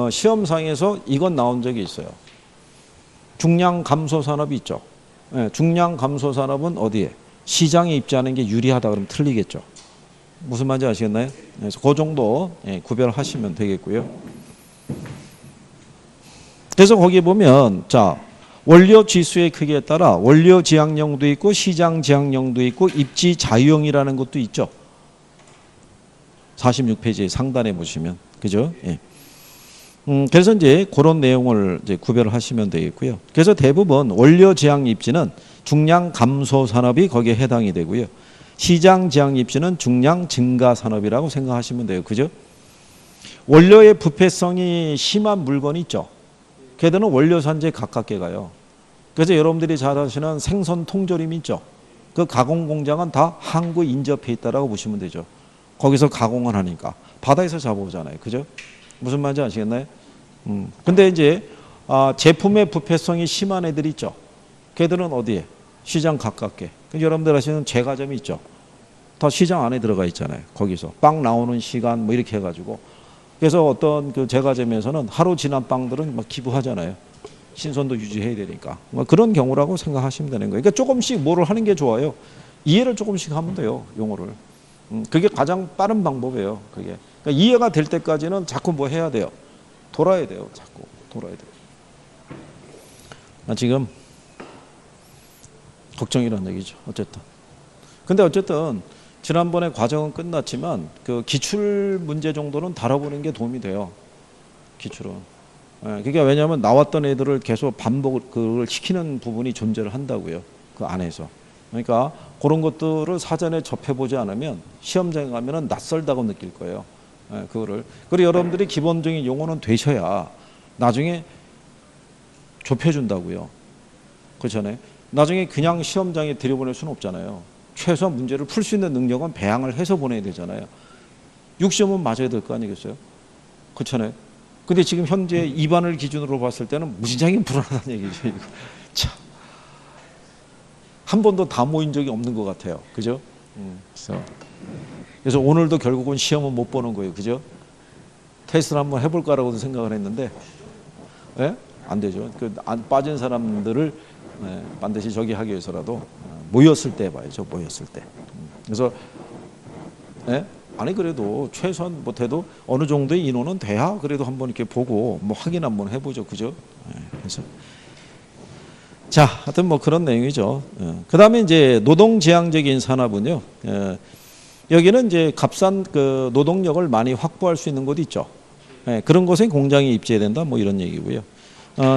Speaker 1: 시험상에서 이건 나온 적이 있어요. 중량 감소 산업이 있죠. 네, 중량 감소 산업은 어디에? 시장에 입지하는 게 유리하다 그러면 틀리겠죠. 무슨 말인지 아시겠나요? 그래서 그 정도 구별하시면 되겠고요. 그래서 거기 보면 자 원료 지수의 크기에 따라 원료 지향령도 있고 시장 지향령도 있고 입지 자유형이라는 것도 있죠. 46페이지 상단에 보시면 그죠? 예. 그래서 이제 그런 내용을 이제 구별을 하시면 되겠고요. 그래서 대부분 원료 지향 입지는 중량 감소 산업이 거기에 해당이 되고요. 시장 지향 입지는 중량 증가 산업이라고 생각하시면 돼요. 그죠? 원료의 부패성이 심한 물건이 있죠. 걔들은 원료 산지에 가깝게 가요. 그래서 여러분들이 잘 아시는 생선 통조림 있죠. 그 가공 공장은 다 항구 인접해 있다라고 보시면 되죠. 거기서 가공을 하니까 바다에서 잡아오잖아요. 그죠? 무슨 말인지 아시겠나요? 근데 이제 제품의 부패성이 심한 애들이 있죠. 걔들은 어디에? 시장 가깝게. 여러분들 아시는 제과점이 있죠. 다 시장 안에 들어가 있잖아요. 거기서 빵 나오는 시간 뭐 이렇게 해가지고. 그래서 어떤 그 제과점에서는 하루 지난 빵들은 막 기부하잖아요. 신선도 유지해야 되니까. 뭐 그런 경우라고 생각하시면 되는 거예요. 그러니까 조금씩 뭐를 하는 게 좋아요. 이해를 조금씩 하면 돼요. 용어를. 그게 가장 빠른 방법이에요. 그게. 그러니까 이해가 될 때까지는 자꾸 뭐 해야 돼요. 돌아야 돼요. 자꾸 돌아야 돼요. 지금 걱정이란 얘기죠. 어쨌든. 근데 어쨌든 지난번에 과정은 끝났지만 그 기출 문제 정도는 다뤄보는 게 도움이 돼요. 기출은. 그게 왜냐하면 나왔던 애들을 계속 반복을 시키는 부분이 존재를 한다고요. 그 안에서. 그러니까 그런 것들을 사전에 접해보지 않으면 시험장에 가면은 낯설다고 느낄 거예요. 그거를. 그리고 여러분들이 기본적인 용어는 되셔야 나중에 좁혀준다고요. 그렇잖아요. 나중에 그냥 시험장에 들여보낼 수는 없잖아요. 최소한 문제를 풀 수 있는 능력은 배양을 해서 보내야 되잖아요. 6시험은 맞아야 될 거 아니겠어요? 그렇잖아요. 근데 지금 현재 2반을 기준으로 봤을 때는 무진장이 불안하다는 얘기죠. 이거. 참. 한 번도 다 모인 적이 없는 것 같아요. 그죠? 그래서 오늘도 결국은 시험은 못 보는 거예요. 그죠? 테스트를 한번 해볼까라고도 생각을 했는데, 예? 안 되죠. 그 빠진 사람들을 반드시 저기 하기 위해서라도 모였을 때 봐야죠. 모였을 때. 그래서, 예? 아니 그래도 최소한 못해도 어느 정도의 인원은 돼야 그래도 한번 이렇게 보고 뭐 확인 한번 해보죠. 그죠? 그래서. 자, 하여튼 뭐 그런 내용이죠. 그 다음에 이제 노동지향적인 산업은요. 여기는 이제 값싼 그 노동력을 많이 확보할 수 있는 곳이 있죠. 그런 곳에 공장이 입지해야 된다. 뭐 이런 얘기고요.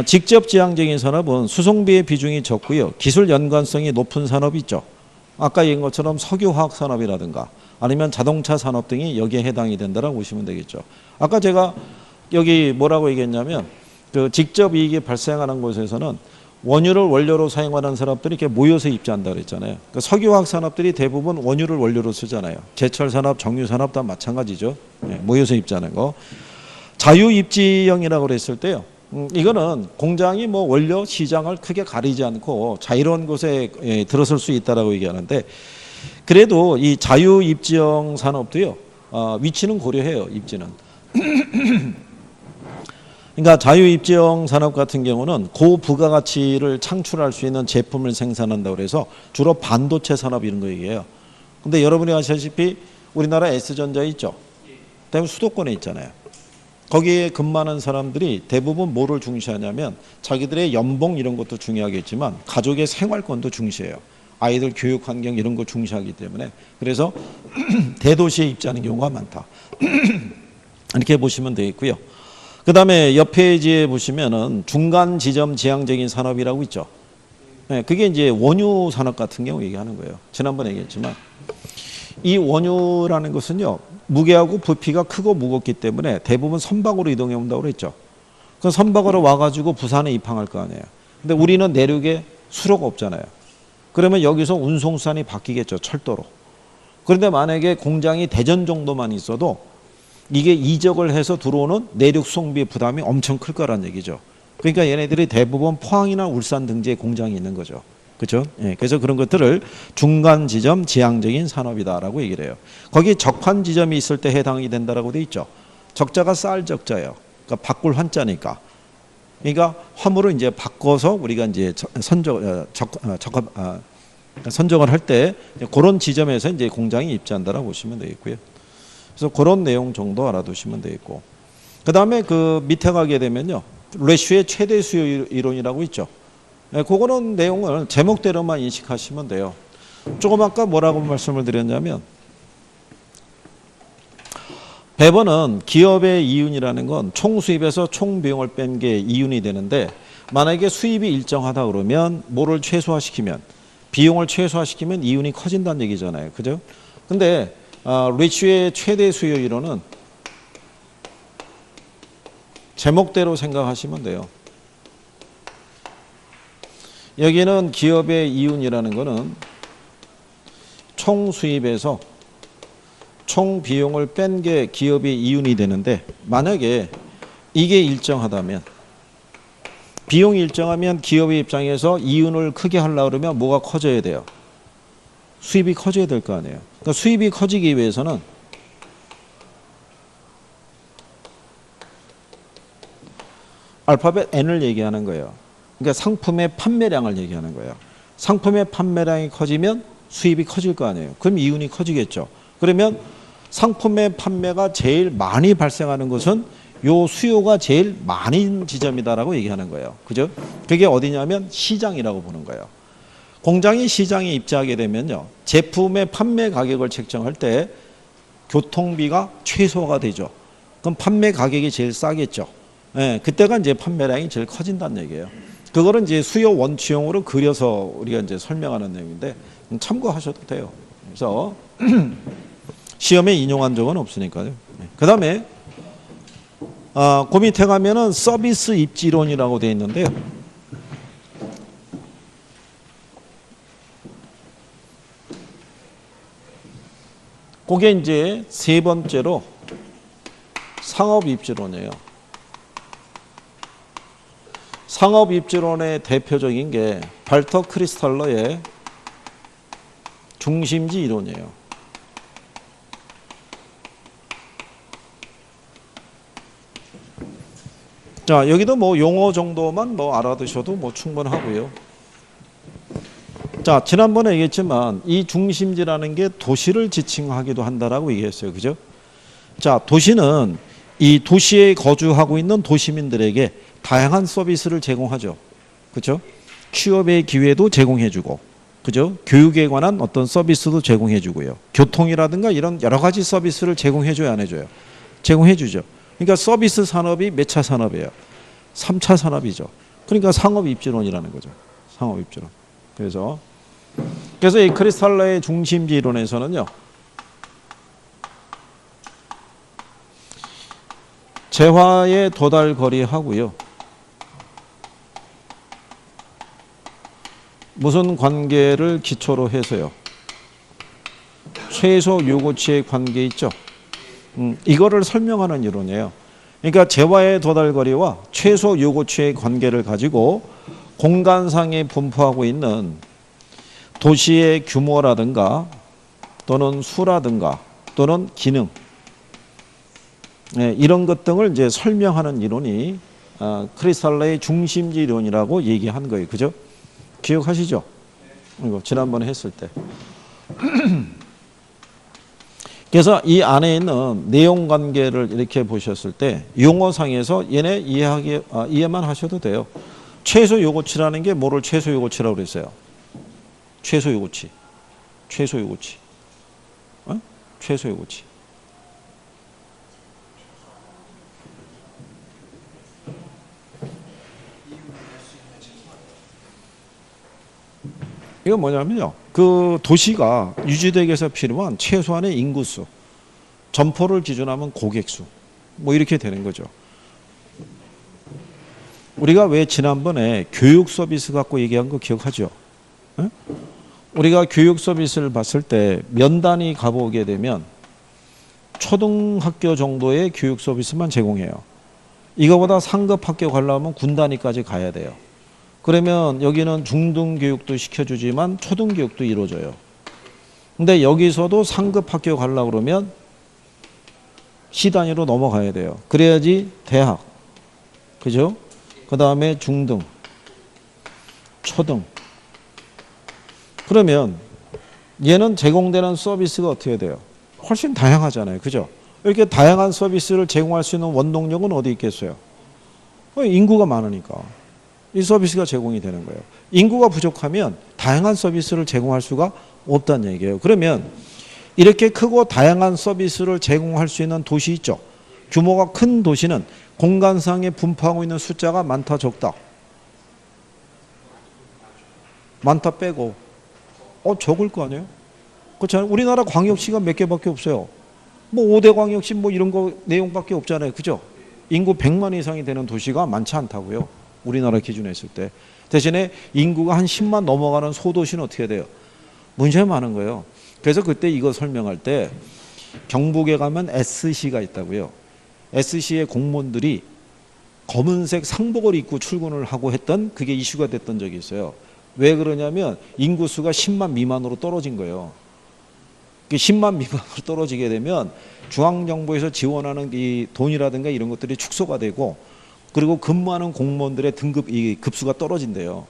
Speaker 1: 직접 지향적인 산업은 수송비의 비중이 적고요. 기술 연관성이 높은 산업이 있죠. 아까 얘기한 것처럼 석유화학 산업이라든가 아니면 자동차 산업 등이 여기에 해당이 된다라고 보시면 되겠죠. 아까 제가 여기 뭐라고 얘기했냐면 그 직접 이익이 발생하는 곳에서는 원유를 원료로 사용하는 산업들이 이렇게 모여서 입지한다 그랬잖아요. 그러니까 석유화학 산업들이 대부분 원유를 원료로 쓰잖아요. 제철 산업, 정유 산업 다 마찬가지죠. 모여서 입지하는 거. 자유 입지형이라고 그랬을 때요. 이거는 공장이 뭐 원료 시장을 크게 가리지 않고 자유로운 곳에 들어설 수 있다라고 얘기하는데 그래도 이 자유 입지형 산업도요. 위치는 고려해요. 입지는. 그러니까 자유입지형 산업 같은 경우는 고부가가치를 창출할 수 있는 제품을 생산한다고 해서 주로 반도체 산업 이런 거 얘기해요. 근데 여러분이 아시다시피 우리나라 S전자 있죠. 대부분 수도권에 있잖아요. 거기에 근무하는 사람들이 대부분 뭐를 중시하냐면 자기들의 연봉 이런 것도 중요하겠지만 가족의 생활권도 중시해요. 아이들 교육 환경 이런 거 중시하기 때문에 그래서 대도시에 입지하는 경우가 많다. 이렇게 보시면 되겠고요. 그 다음에 옆 페이지에 보시면은 중간 지점 지향적인 산업이라고 있죠. 그게 이제 원유 산업 같은 경우 얘기하는 거예요. 지난번에 얘기했지만 이 원유라는 것은요 무게하고 부피가 크고 무겁기 때문에 대부분 선박으로 이동해 온다고 그랬죠. 그 선박으로 와가지고 부산에 입항할 거 아니에요. 근데 우리는 내륙에 수로가 없잖아요. 그러면 여기서 운송수단이 바뀌겠죠. 철도로. 그런데 만약에 공장이 대전 정도만 있어도 이게 이적을 해서 들어오는 내륙 수송비 부담이 엄청 클 거란 얘기죠. 그러니까 얘네들이 대부분 포항이나 울산 등지에 공장이 있는 거죠. 그렇죠? 예, 그래서 그런 것들을 중간 지점 지향적인 산업이다라고 얘기를 해요. 거기 적환 지점이 있을 때 해당이 된다라고 돼 있죠. 적자가 쌀 적자예요. 그러니까 바꿀 환자니까. 그러니까 화물을 이제 바꿔서 우리가 이제 선정을 할 때 그런 지점에서 이제 공장이 입지한다라고 보시면 되겠고요. 그래서 그런 내용 정도 알아두시면 되겠고. 그 다음에 그 밑에 가게 되면요. 레슈의 최대 수요 이론이라고 있죠. 네, 그거는 내용을 제목대로만 인식하시면 돼요. 조금 아까 뭐라고 말씀을 드렸냐면 배번은 기업의 이윤이라는 건 총수입에서 총비용을 뺀 게 이윤이 되는데 만약에 수입이 일정하다 그러면 뭐를 최소화시키면 비용을 최소화시키면 이윤이 커진다는 얘기잖아요. 그죠? 근데 리츠의 최대 수요 이론은 제목대로 생각하시면 돼요. 여기는 기업의 이윤이라는 거는 총 수입에서 총 비용을 뺀 게 기업의 이윤이 되는데 만약에 이게 일정하다면 비용이 일정하면 기업의 입장에서 이윤을 크게 하려고 그러면 뭐가 커져야 돼요? 수입이 커져야 될 거 아니에요. 그러니까 수입이 커지기 위해서는 알파벳 N을 얘기하는 거예요. 그러니까 상품의 판매량을 얘기하는 거예요. 상품의 판매량이 커지면 수입이 커질 거 아니에요. 그럼 이윤이 커지겠죠. 그러면 상품의 판매가 제일 많이 발생하는 것은 요 수요가 제일 많은 지점이다라고 얘기하는 거예요. 그죠? 그게 어디냐면 시장이라고 보는 거예요. 공장이 시장에 입지하게 되면요. 제품의 판매 가격을 책정할 때 교통비가 최소화가 되죠. 그럼 판매 가격이 제일 싸겠죠. 예, 그때가 이제 판매량이 제일 커진다는 얘기예요. 그거를 이제 수요 원칙형으로 그려서 우리가 이제 설명하는 내용인데 참고하셔도 돼요. 그래서 시험에 인용한 적은 없으니까요. 그 다음에 그 밑에 가면은 서비스 입지론이라고 되어 있는데요. 그게 이제 세 번째로 상업 입지론이에요. 상업 입지론의 대표적인 게 발터 크리스탈러의 중심지 이론이에요. 자, 여기도 뭐 용어 정도만 뭐 알아두셔도 뭐 충분하고요. 자, 지난번에 얘기했지만 이 중심지라는 게 도시를 지칭하기도 한다라고 얘기했어요. 그죠? 자, 도시는 이 도시에 거주하고 있는 도시민들에게 다양한 서비스를 제공하죠. 그죠? 취업의 기회도 제공해주고, 그죠? 교육에 관한 어떤 서비스도 제공해주고요. 교통이라든가 이런 여러 가지 서비스를 제공해줘요, 안 해줘요? 제공해주죠. 그러니까 서비스 산업이 몇 차 산업이에요? 3차 산업이죠. 그러니까 상업 입지론이라는 거죠. 상업 입지론. 그래서 이 크리스탈러의 중심지 이론에서는요. 재화에 도달 거리하고요. 무슨 관계를 기초로 해서요. 최소 요구치의 관계 있죠. 이거를 설명하는 이론이에요. 그러니까 재화의 도달거리와 최소 요구치의 관계를 가지고 공간상에 분포하고 있는 도시의 규모라든가 또는 수라든가 또는 기능 이런 것 등을 이제 설명하는 이론이 크리스탈러의 중심지 이론이라고 얘기한 거예요. 그죠? 기억하시죠? 이거 지난번에 했을 때. 그래서 이 안에 있는 내용 관계를 이렇게 보셨을 때 용어상에서 얘네 이해만 하셔도 돼요. 최소 요구치라는 게 뭐를 최소 요구치라고 그랬어요? 최소 요구치. 최소 요구치. 최소 요구치. 이건 뭐냐면요. 그 도시가 유지되기 위해서 필요한 최소한의 인구수, 점포를 기준하면 고객수, 뭐 이렇게 되는 거죠. 우리가 왜 지난번에 교육 서비스 갖고 얘기한 거 기억하죠? 에? 우리가 교육 서비스를 봤을 때 면단위 가보게 되면 초등학교 정도의 교육 서비스만 제공해요. 이거보다 상급 학교 가려면 군단위까지 가야 돼요. 그러면 여기는 중등교육도 시켜주지만 초등교육도 이루어져요. 근데 여기서도 상급 학교 가려고 그러면 시단위로 넘어가야 돼요. 그래야지 대학, 그죠? 그 다음에 중등, 초등. 그러면 얘는 제공되는 서비스가 어떻게 돼요? 훨씬 다양하잖아요. 그죠? 이렇게 다양한 서비스를 제공할 수 있는 원동력은 어디 있겠어요? 인구가 많으니까. 이 서비스가 제공이 되는 거예요. 인구가 부족하면 다양한 서비스를 제공할 수가 없다는 얘기예요. 그러면 이렇게 크고 다양한 서비스를 제공할 수 있는 도시 있죠. 규모가 큰 도시는 공간상에 분포하고 있는 숫자가 많다 적다. 많다 빼고 적을 거 아니에요? 그렇잖아요. 우리나라 광역시가 몇 개밖에 없어요. 뭐 5대 광역시 뭐 이런 거 내용밖에 없잖아요. 그죠? 인구 100만 이상이 되는 도시가 많지 않다고요. 우리나라 기준에 했을 때. 대신에 인구가 한 10만 넘어가는 소도시는 어떻게 돼요? 문제가 많은 거예요. 그래서 그때 이거 설명할 때 경북에 가면 SC가 있다고요. SC의 공무원들이 검은색 상복을 입고 출근을 하고 했던 그게 이슈가 됐던 적이 있어요. 왜 그러냐면 인구수가 10만 미만으로 떨어진 거예요. 10만 미만으로 떨어지게 되면 중앙정부에서 지원하는 이 돈이라든가 이런 것들이 축소가 되고 그리고 근무하는 공무원들의 이 급수가 떨어진대요.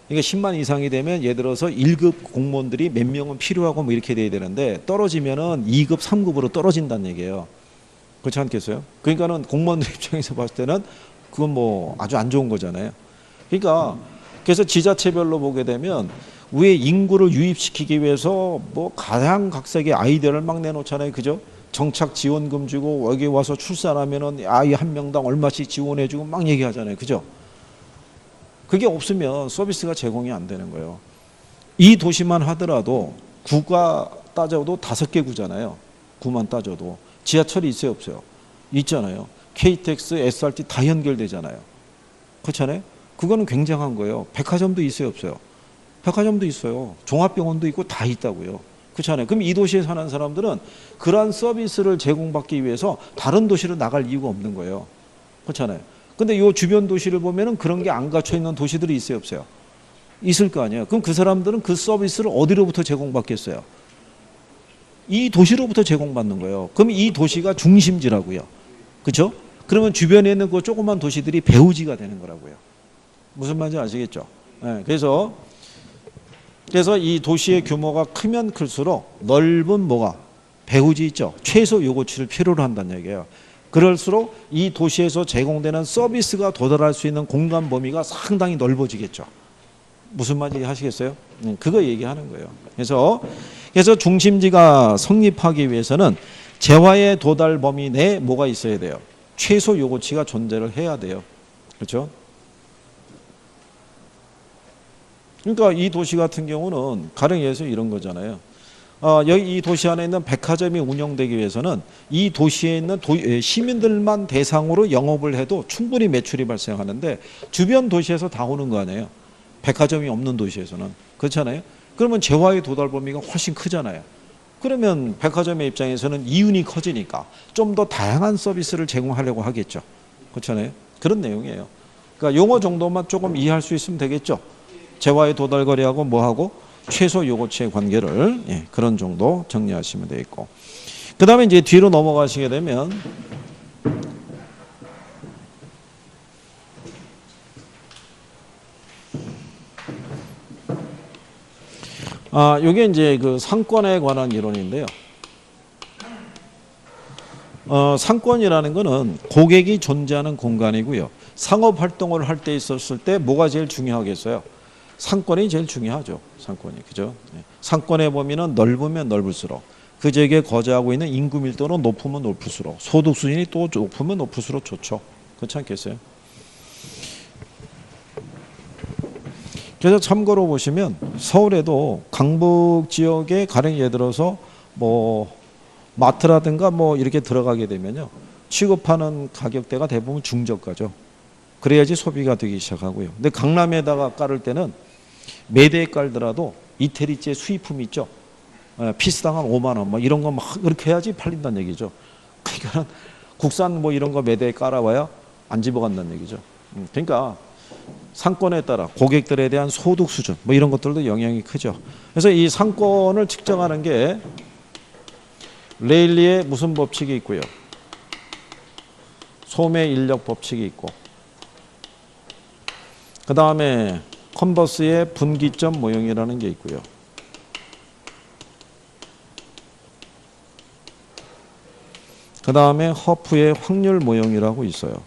Speaker 1: 그러니까 10만 이상이 되면 예를 들어서 1급 공무원들이 몇 명은 필요하고 뭐 이렇게 돼야 되는데 떨어지면은 2급, 3급으로 떨어진다는 얘기예요. 그렇지 않겠어요? 그러니까는 공무원들 입장에서 봤을 때는 그건 뭐 아주 안 좋은 거잖아요. 그러니까 그래서 지자체별로 보게 되면 위에 인구를 유입시키기 위해서 뭐 가양각색의 아이디어를 막 내놓잖아요. 그죠? 정착 지원금 주고 여기 와서 출산하면은 아이 한 명당 얼마씩 지원해주고 막 얘기하잖아요. 그죠? 그게 없으면 서비스가 제공이 안 되는 거예요. 이 도시만 하더라도 구가 따져도 5개 구잖아요. 구만 따져도. 지하철이 있어요, 없어요? 있잖아요. KTX, SRT 다 연결되잖아요. 그렇잖아요? 그거는 굉장한 거예요. 백화점도 있어요, 없어요? 백화점도 있어요. 종합병원도 있고 다 있다고요. 그렇잖아요. 그럼 이 도시에 사는 사람들은 그러한 서비스를 제공받기 위해서 다른 도시로 나갈 이유가 없는 거예요. 그렇잖아요. 근데 이 주변 도시를 보면은 그런 게 안 갖춰 있는 도시들이 있어요, 없어요? 있을 거 아니에요. 그럼 그 사람들은 그 서비스를 어디로부터 제공받겠어요? 이 도시로부터 제공받는 거예요. 그럼 이 도시가 중심지라고요. 그렇죠? 그러면 주변에 있는 그 조그만 도시들이 배후지가 되는 거라고요. 무슨 말인지 아시겠죠? 네, 그래서 이 도시의 규모가 크면 클수록 넓은 뭐가 배후지 있죠. 최소 요구치를 필요로 한다는 얘기예요. 그럴수록 이 도시에서 제공되는 서비스가 도달할 수 있는 공간 범위가 상당히 넓어지겠죠. 무슨 말인지 하시겠어요? 그거 얘기하는 거예요. 그래서 중심지가 성립하기 위해서는 재화의 도달 범위 내에 뭐가 있어야 돼요? 최소 요구치가 존재를 해야 돼요. 그렇죠? 그러니까 이 도시 같은 경우는 가령해서 이런 거잖아요. 여기 이 도시 안에 있는 백화점이 운영되기 위해서는 이 도시에 있는 시민들만 대상으로 영업을 해도 충분히 매출이 발생하는데 주변 도시에서 다 오는 거 아니에요. 백화점이 없는 도시에서는. 그렇잖아요. 그러면 재화의 도달 범위가 훨씬 크잖아요. 그러면 백화점의 입장에서는 이윤이 커지니까 좀 더 다양한 서비스를 제공하려고 하겠죠. 그렇잖아요. 그런 내용이에요. 그러니까 용어 정도만 조금 이해할 수 있으면 되겠죠. 재화의 도달거리하고 뭐하고 최소 요구치의 관계를 그런 정도 정리하시면 되겠고, 그 다음에 이제 뒤로 넘어가시게 되면 이게 이제 그 상권에 관한 이론인데요. 상권이라는 거는 고객이 존재하는 공간이고요. 상업 활동을 할 때 있었을 때 뭐가 제일 중요하겠어요? 상권이 제일 중요하죠. 상권이. 그죠? 상권의 범위는 넓으면 넓을수록 그 지역에 거주하고 있는 인구 밀도는 높으면 높을수록 소득 수준이 또 높으면 높을수록 좋죠. 그렇지 않겠어요? 그래서 참고로 보시면 서울에도 강북 지역에 가령 예를 들어서 뭐 마트라든가 뭐 이렇게 들어가게 되면요. 취급하는 가격대가 대부분 중저가죠. 그래야지 소비가 되기 시작하고요. 근데 강남에다가 깔을 때는 매대에 깔더라도 이태리제 수입품 있죠. 피스당 한 5만 원, 뭐 이런 거 막 이렇게 해야지 팔린다는 얘기죠. 그러니까 국산 뭐 이런 거 매대에 깔아봐야 안 집어간다는 얘기죠. 그러니까 상권에 따라 고객들에 대한 소득 수준 뭐 이런 것들도 영향이 크죠. 그래서 이 상권을 측정하는 게 레일리의 무슨 법칙이 있고요. 소매 인력 법칙이 있고, 그 다음에 컨버스의 분기점 모형이라는 게 있고요. 그 다음에 허프의 확률 모형이라고 있어요.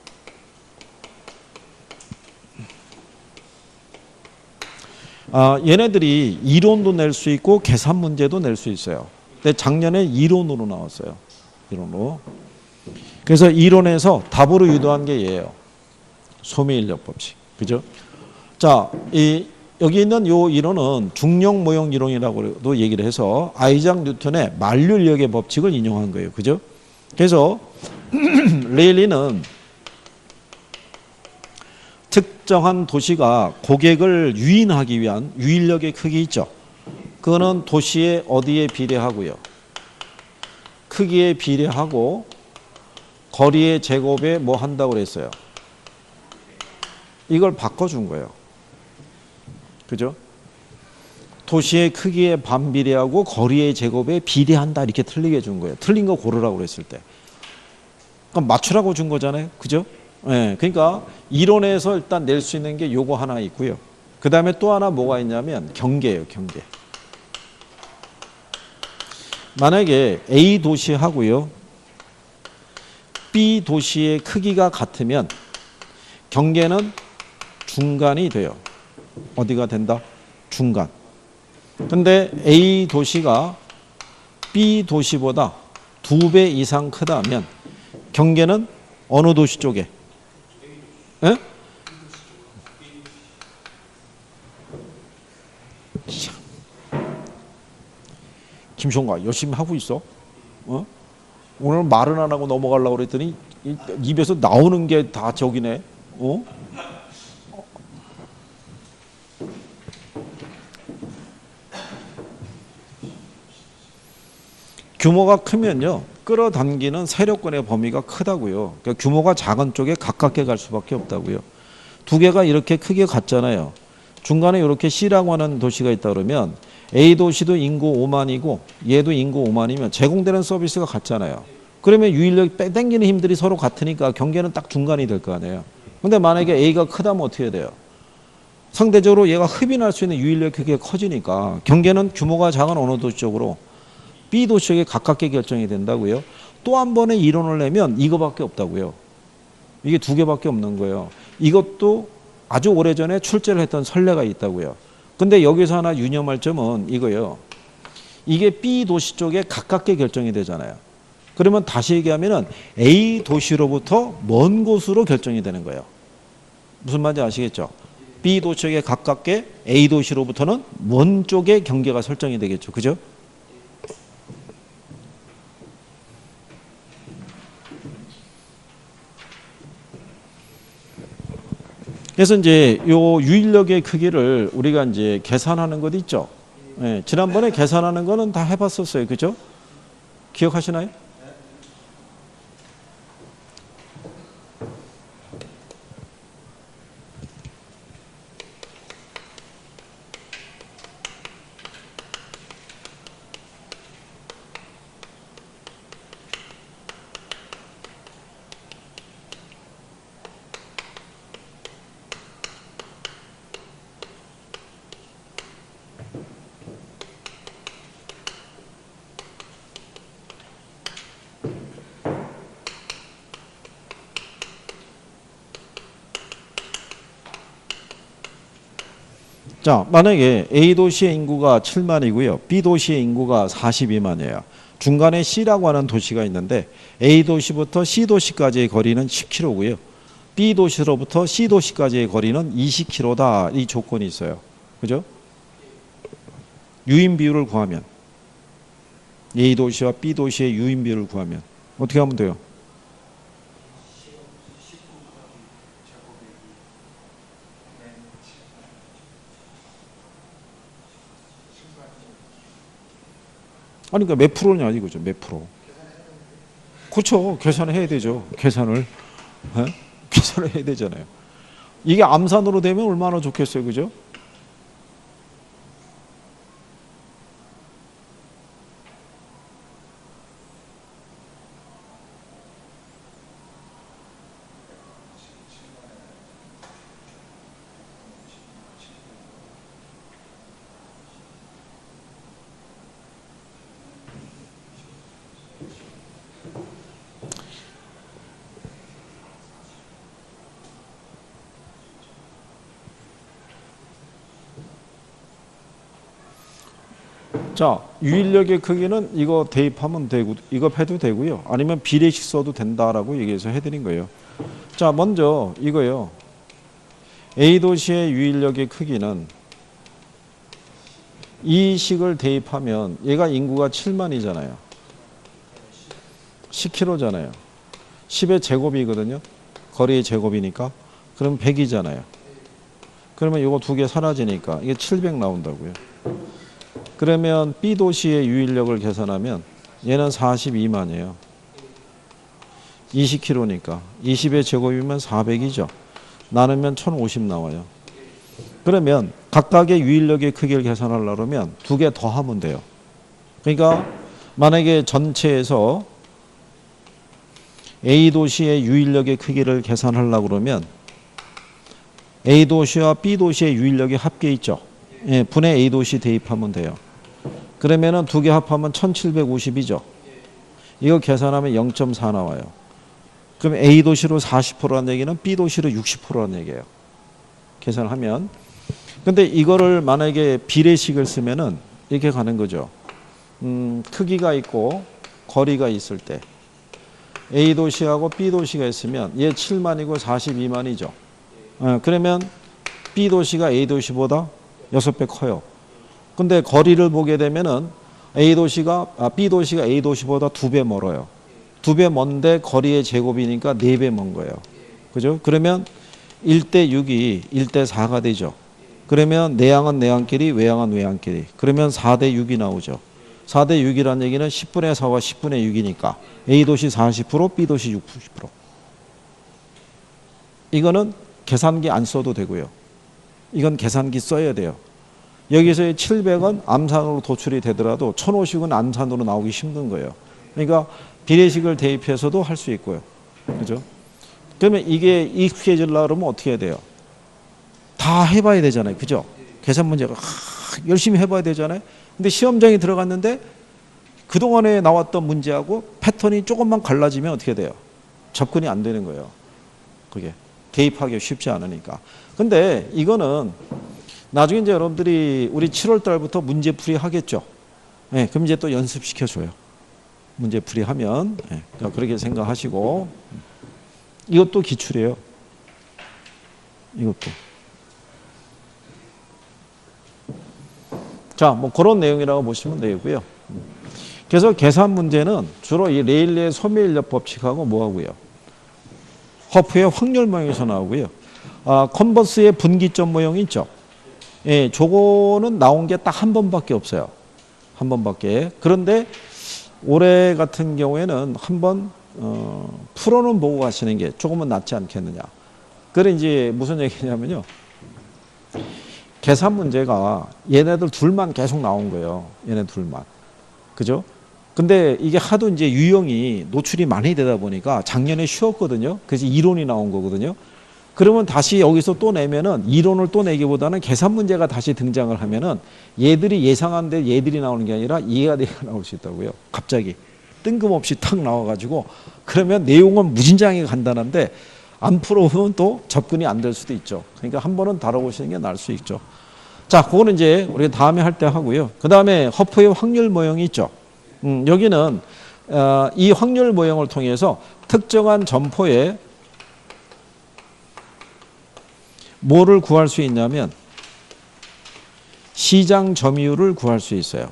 Speaker 1: 얘네들이 이론도 낼 수 있고 계산 문제도 낼 수 있어요. 근데 작년에 이론으로 나왔어요. 이론으로. 그래서 이론에서 답으로 유도한 게 얘예요. 소매인력 법칙. 그죠? 자, 여기 있는 요 이론은 중력 모형 이론이라고도 얘기를 해서 아이작 뉴턴의 만류인력의 법칙을 인용한 거예요. 그죠? 그래서 레일리는 특정한 도시가 고객을 유인하기 위한 유인력의 크기 있죠. 그거는 도시의 어디에 비례하고요. 크기에 비례하고 거리의 제곱에 뭐 한다고 그랬어요. 이걸 바꿔준 거예요. 그죠? 도시의 크기에 반비례하고 거리의 제곱에 비례한다 이렇게 틀리게 해준 거예요. 틀린 거 고르라고 그랬을 때. 그럼 맞추라고 준 거잖아요. 그죠? 네, 그러니까 이론에서 일단 낼 수 있는 게 요거 하나 있고요. 그 다음에 또 하나 뭐가 있냐면 경계예요. 경계. 만약에 A 도시하고요. B 도시의 크기가 같으면 경계는 중간이 돼요. 어디가 된다? 중간. 근데 A 도시가 B 도시보다 2배 이상 크다면 경계는 어느 도시 쪽에? 에? 김종과 열심히 하고 있어. 오늘 말은 안 하고 넘어가려고 그랬더니 입에서 나오는 게 다 저기네. 규모가 크면요. 끌어당기는 세력권의 범위가 크다고요. 그러니까 규모가 작은 쪽에 가깝게 갈 수밖에 없다고요. 두 개가 이렇게 크게 같잖아요. 중간에 이렇게 C라고 하는 도시가 있다 그러면 A 도시도 인구 5만이고 얘도 인구 5만이면 제공되는 서비스가 같잖아요. 그러면 유인력이 빼당기는 힘들이 서로 같으니까 경계는 딱 중간이 될 거 아니에요. 근데 만약에 A가 크다면 어떻게 돼요? 상대적으로 얘가 흡인할 수 있는 유인력 크기가 커지니까 경계는 규모가 작은 어느 도시 쪽으로 B 도시에게 가깝게 결정이 된다고요. 또 한 번의 이론을 내면 이거밖에 없다고요. 이게 두 개밖에 없는 거예요. 이것도 아주 오래전에 출제를 했던 선례가 있다고요. 근데 여기서 하나 유념할 점은 이거예요. 이게 B 도시 쪽에 가깝게 결정이 되잖아요. 그러면 다시 얘기하면은 A 도시로부터 먼 곳으로 결정이 되는 거예요. 무슨 말인지 아시겠죠? B 도시에 가깝게 A 도시로부터는 먼 쪽에 경계가 설정이 되겠죠. 그죠? 그래서 이제 요 유인력의 크기를 우리가 이제 계산하는 것 있죠. 네, 지난번에 계산하는 거는 다 해봤었어요. 그죠? 기억하시나요? 자, 만약에 A 도시의 인구가 7만이고요. B 도시의 인구가 42만이에요. 중간에 C라고 하는 도시가 있는데 A 도시부터 C 도시까지의 거리는 10km고요. B 도시로부터 C 도시까지의 거리는 20km다. 이 조건이 있어요. 그죠? 유인 비율을 구하면 A 도시와 B 도시의 유인 비율을 구하면 어떻게 하면 돼요? 아니, 그러니까 몇 프로냐 이거죠. 몇 프로. 그렇죠. 계산을 해야 되죠. 계산을. 에? 계산을 해야 되잖아요. 이게 암산으로 되면 얼마나 좋겠어요. 그죠? 자, 유인력의 크기는 이거 대입하면 되고, 이거 해도 되고요. 아니면 비례식 써도 된다라고 얘기해서 해드린 거예요. 자, 먼저 이거요. A도시의 유인력의 크기는 이 식을 대입하면 얘가 인구가 7만이잖아요. 10km잖아요. 10의 제곱이거든요. 거리의 제곱이니까. 그럼 100이잖아요. 그러면 이거 두 개 사라지니까 이게 700 나온다고요. 그러면 B도시의 유인력을 계산하면 얘는 42만이에요. 20km니까 20의 제곱이면 400이죠. 나누면 1050 나와요. 그러면 각각의 유인력의 크기를 계산하려면 두 개 더 하면 돼요. 그러니까 만약에 전체에서 A도시의 유인력의 크기를 계산하려고 그러면 A도시와 B도시의 유인력이 합계 있죠. 예, 분의 A도시 대입하면 돼요. 그러면은 두 개 합하면 1750이죠. 이거 계산하면 0.4 나와요. 그럼 A도시로 40%라는 얘기는 B도시로 60%라는 얘기예요. 계산하면. 근데 이거를 만약에 비례식을 쓰면은 이렇게 가는 거죠. 크기가 있고 거리가 있을 때 A도시하고 B도시가 있으면 얘 7만이고 42만이죠. 그러면 B도시가 A도시보다 6배 커요. 근데 거리를 보게 되면은 B도시가 A도시보다 2배 멀어요. 2배 먼데 거리의 제곱이니까 4배 먼 거예요. 그죠? 그러면 1대 6이 1대 4가 되죠. 그러면 내항은 내항끼리, 외항은 외항끼리. 그러면 4대 6이 나오죠. 4대 6이라는 얘기는 10분의 4와 10분의 6이니까 A도시 40%, B도시 60%. 이거는 계산기 안 써도 되고요. 이건 계산기 써야 돼요. 여기서의 700은 암산으로 도출이 되더라도 1050은 암산으로 나오기 힘든 거예요. 그러니까 비례식을 대입해서도 할 수 있고요. 그죠? 그러면 이게 익숙해지려고 그러면 어떻게 해야 돼요? 다 해봐야 되잖아요. 그죠? 계산 문제가 열심히 해봐야 되잖아요. 근데 시험장에 들어갔는데 그동안에 나왔던 문제하고 패턴이 조금만 갈라지면 어떻게 돼요? 접근이 안 되는 거예요. 그게 대입하기 쉽지 않으니까. 근데 이거는 나중에 이제 여러분들이 우리 7월 달부터 문제풀이 하겠죠. 네, 그럼 이제 또 연습시켜줘요. 문제풀이 하면. 네, 그렇게 생각하시고. 이것도 기출이에요. 이것도. 자, 뭐 그런 내용이라고 보시면 되고요. 그래서 계산 문제는 주로 이 레일리의 소매인력 법칙하고 뭐하고요? 허프의 확률 모형에서 나오고요. 컨버스의 분기점 모형이 있죠. 예, 저거는 나온 게 딱 한 번밖에 없어요. 한 번밖에. 그런데 올해 같은 경우에는 한번 풀어는 보고 가시는 게 조금은 낫지 않겠느냐. 그래 이제 무슨 얘기냐면요. 계산 문제가 얘네들 둘만 계속 나온 거예요. 얘네 둘만. 그죠? 근데 이게 하도 이제 유형이 노출이 많이 되다 보니까 작년에 쉬웠거든요. 그래서 이론이 나온 거거든요. 그러면 다시 여기서 또 내면은 이론을 또 내기보다는 계산 문제가 다시 등장을 하면은 얘들이 예상한 데 얘들이 나오는 게 아니라 얘가 나올 수 있다고요. 갑자기 뜬금없이 탁 나와가지고 그러면 내용은 무진장하게 간단한데 안 풀어보면 또 접근이 안 될 수도 있죠. 그러니까 한 번은 다뤄보시는 게 나을 수 있죠. 자, 그거는 이제 우리가 다음에 할 때 하고요. 그 다음에 허프의 확률 모형이 있죠. 여기는 이 확률 모형을 통해서 특정한 점포에 뭐를 구할 수 있냐면 시장 점유율을 구할 수 있어요.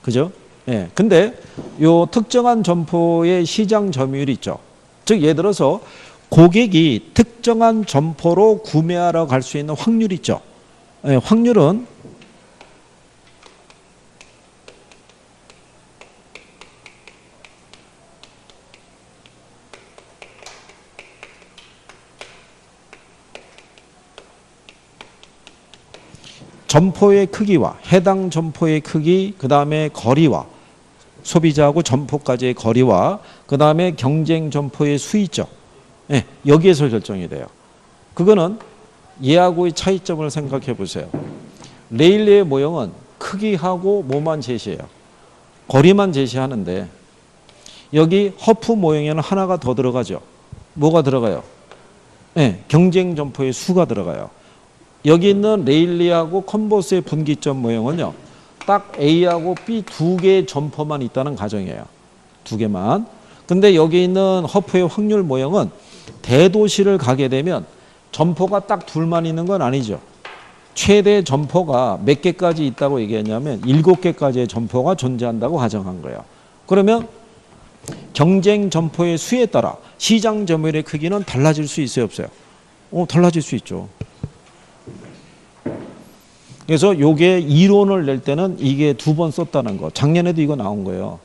Speaker 1: 그죠? 예. 근데 요 특정한 점포의 시장 점유율이 있죠. 즉 예를 들어서 고객이 특정한 점포로 구매하러 갈 수 있는 확률이 있죠. 예, 확률은 점포의 크기와 해당 점포의 크기, 그 다음에 거리와 소비자하고 점포까지의 거리와 그 다음에 경쟁 점포의 수 있죠. 네, 여기에서 결정이 돼요. 그거는 얘하고의 차이점을 생각해 보세요. 레일리의 모형은 크기하고 뭐만 제시해요? 거리만 제시하는데 여기 허프 모형에는 하나가 더 들어가죠. 뭐가 들어가요? 네, 경쟁 점포의 수가 들어가요. 여기 있는 레일리하고 컨버스의 분기점 모형은요. 딱 A하고 B 두 개의 점포만 있다는 가정이에요. 두 개만. 근데 여기 있는 허프의 확률 모형은 대도시를 가게 되면 점포가 딱 둘만 있는 건 아니죠. 최대 점포가 몇 개까지 있다고 얘기했냐면 7개까지의 점포가 존재한다고 가정한 거예요. 그러면 경쟁 점포의 수에 따라 시장 점유율의 크기는 달라질 수 있어요, 없어요? 달라질 수 있죠. 그래서 요게 이론을 낼 때는 이게 2번 썼다는 거. 작년에도 이거 나온 거예요.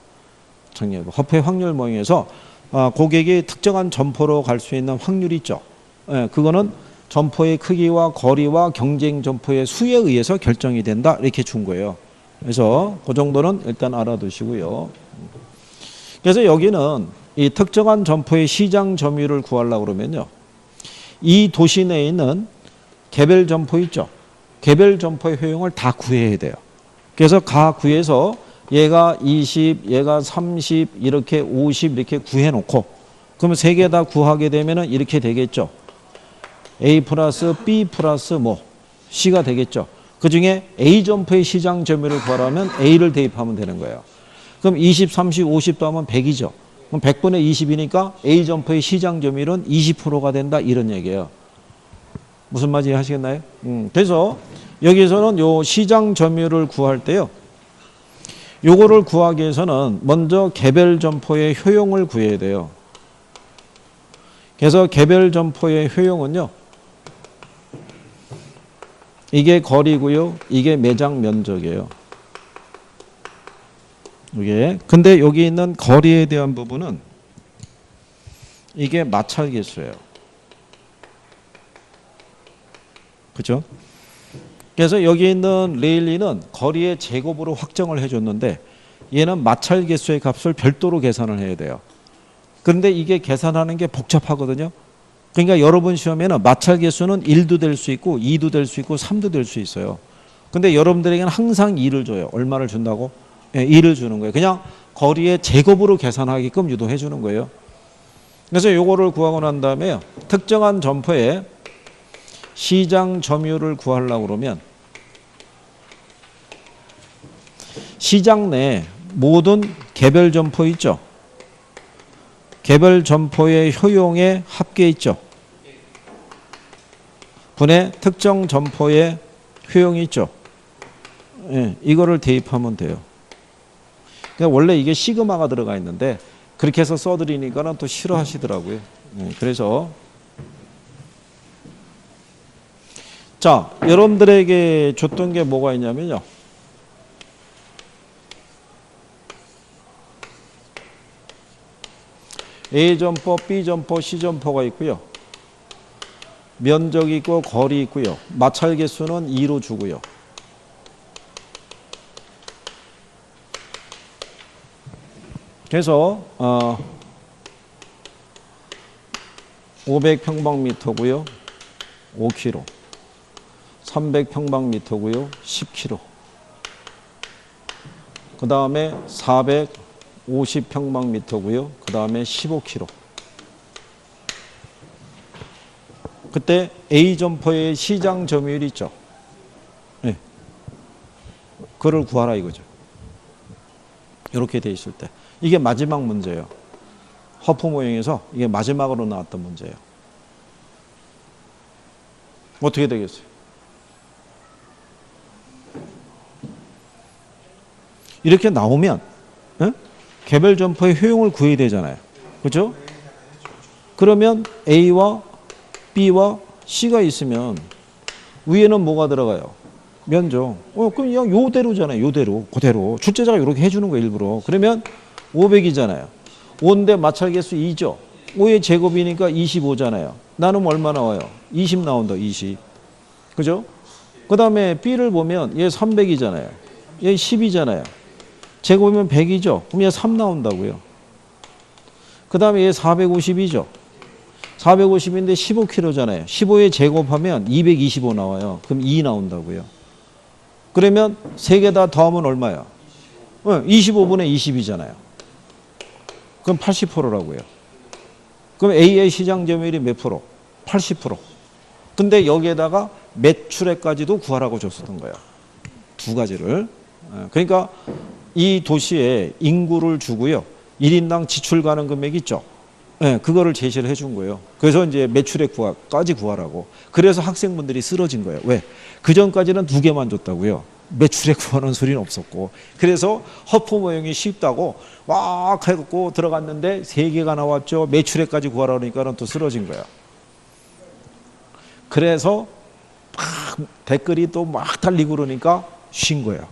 Speaker 1: 작년에도. 허프의 확률 모형에서 고객이 특정한 점포로 갈 수 있는 확률이 있죠. 예, 그거는 점포의 크기와 거리와 경쟁 점포의 수에 의해서 결정이 된다. 이렇게 준 거예요. 그래서 그 정도는 일단 알아두시고요. 그래서 여기는 이 특정한 점포의 시장 점유율을 구하려고 그러면요. 이 도시 내에 있는 개별 점포 있죠. 개별 점포의 효용을 다 구해야 돼요. 그래서 가 구해서 얘가 20, 얘가 30, 이렇게 50 이렇게 구해놓고 그러면 세 개 다 구하게 되면 이렇게 되겠죠. A 플러스 B 플러스 뭐 C가 되겠죠. 그중에 A 점포의 시장 점유율을 구하려면 A를 대입하면 되는 거예요. 그럼 20, 30, 50 더하면 100이죠. 그럼 100분의 20이니까 A 점포의 시장 점유율은 20%가 된다 이런 얘기예요. 무슨 말인지 하시겠나요? 그래서 여기서는 요 시장 점유율을 구할 때요. 요거를 구하기 위해서는 먼저 개별 점포의 효용을 구해야 돼요. 그래서 개별 점포의 효용은요. 이게 거리고요. 이게 매장 면적이에요. 이게 근데 여기 있는 거리에 대한 부분은 이게 마찰 개수예요. 그죠? 그래서 여기 있는 레일리는 거리의 제곱으로 확정을 해줬는데 얘는 마찰 개수의 값을 별도로 계산을 해야 돼요. 그런데 이게 계산하는 게 복잡하거든요. 그러니까 여러분 시험에는 마찰 개수는 1도 될 수 있고 2도 될 수 있고 3도 될 수 있어요. 근데 여러분들에게는 항상 2를 줘요. 얼마를 준다고? 2를 주는 거예요. 그냥 거리의 제곱으로 계산하게끔 유도해 주는 거예요. 그래서 요거를 구하고 난 다음에 특정한 점포에 시장 점유율을 구하려고 그러면 시장 내 모든 개별 점포 있죠. 개별 점포의 효용의 합계 있죠. 분의 특정 점포의 효용이 있죠. 예, 이거를 대입하면 돼요. 그러니까 원래 이게 시그마가 들어가 있는데 그렇게 해서 써드리니까는 또 싫어하시더라고요. 예, 그래서 자, 여러분들에게 줬던 게 뭐가 있냐면요. A 점포, B 점포, C 점포가 있고요. 면적이 있고 거리 있고요. 마찰 개수는 2로 주고요. 그래서 500평방미터고요. 5kg. 300평방미터고요. 10kg. 그 다음에 450평방미터고요. 그 다음에 15kg. 그때 A 점포의 시장 점유율이 있죠. 네. 그걸 구하라 이거죠. 이렇게 돼 있을 때. 이게 마지막 문제예요. 허프 모형에서 이게 마지막으로 나왔던 문제예요. 어떻게 되겠어요? 이렇게 나오면 개별 점포의 효용을 구해야 되잖아요. 그렇죠? 그러면 A와 B와 C가 있으면 위에는 뭐가 들어가요? 면적. 그럼 그냥 요대로잖아요. 요대로. 그대로. 출제자가 이렇게 해주는 거예요. 일부러. 그러면 500이잖아요. 5인데 마찰 개수 2죠. 5의 제곱이니까 25잖아요. 나누면 얼마 나와요? 20 나온다. 20. 그죠? 그 다음에 B를 보면 얘 300이잖아요. 얘 10이잖아요. 제곱이면 100이죠. 그럼 얘 3 나온다고요. 그 다음에 얘 450이죠. 450인데 15kg잖아요. 15에 제곱하면 225 나와요. 그럼 2 나온다고요. 그러면 세 개 다 더하면 얼마야? 25분의 20이잖아요. 그럼 80%라고요. 그럼 A의 시장 점유율이 몇 프로? 80%. 근데 여기에다가 매출액까지도 구하라고 줬었던 거예요. 두 가지를. 그러니까 이 도시에 인구를 주고요. 1인당 지출 가능 금액 있죠. 그거를 제시를 해준 거예요. 그래서 이제 매출액까지 구하라고. 그래서 학생분들이 쓰러진 거예요. 왜? 그 전까지는 두 개만 줬다고요. 매출액 구하는 소리는 없었고. 그래서 허프 모형이 쉽다고 막 해갖고 들어갔는데 세 개가 나왔죠. 매출액까지 구하라 그러니까는 또 쓰러진 거예요. 그래서 막 댓글이 또 막 달리고 그러니까 쉰 거예요.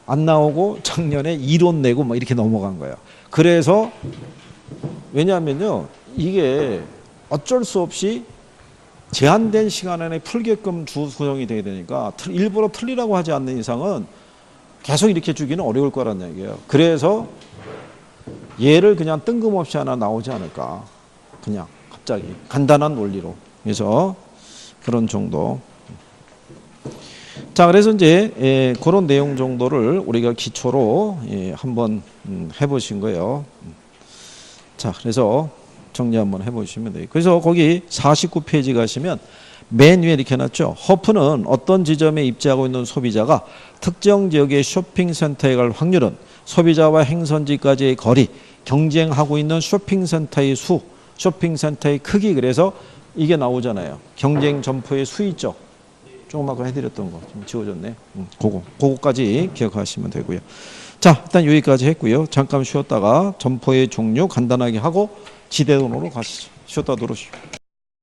Speaker 1: 안 나오고 작년에 이론 내고 막 이렇게 넘어간 거예요. 그래서 왜냐하면요, 이게 어쩔 수 없이 제한된 시간 안에 풀게끔 구성이 돼야 되니까 일부러 틀리라고 하지 않는 이상은 계속 이렇게 주기는 어려울 거란 얘기예요. 그래서 얘를 그냥 뜬금없이 하나 나오지 않을까. 그냥 갑자기 간단한 논리로. 그래서 그런 정도. 자, 그래서 이제 그런 내용 정도를 우리가 기초로 한번 해보신 거예요. 자, 그래서 정리 한번 해보시면 돼요. 그래서 거기 49페이지 가시면 맨 위에 이렇게 해놨죠. 허프는 어떤 지점에 입지하고 있는 소비자가 특정 지역의 쇼핑센터에 갈 확률은 소비자와 행선지까지의 거리, 경쟁하고 있는 쇼핑센터의 수, 쇼핑센터의 크기. 그래서 이게 나오잖아요. 경쟁 점포의 수 있죠. 조금 아까 해드렸던 거 좀 지워졌네. 그거까지 기억하시면 되고요. 자, 일단 여기까지 했고요. 잠깐 쉬었다가 점포의 종류 간단하게 하고 지대론으로 가시죠. 쉬었다 들어오시죠.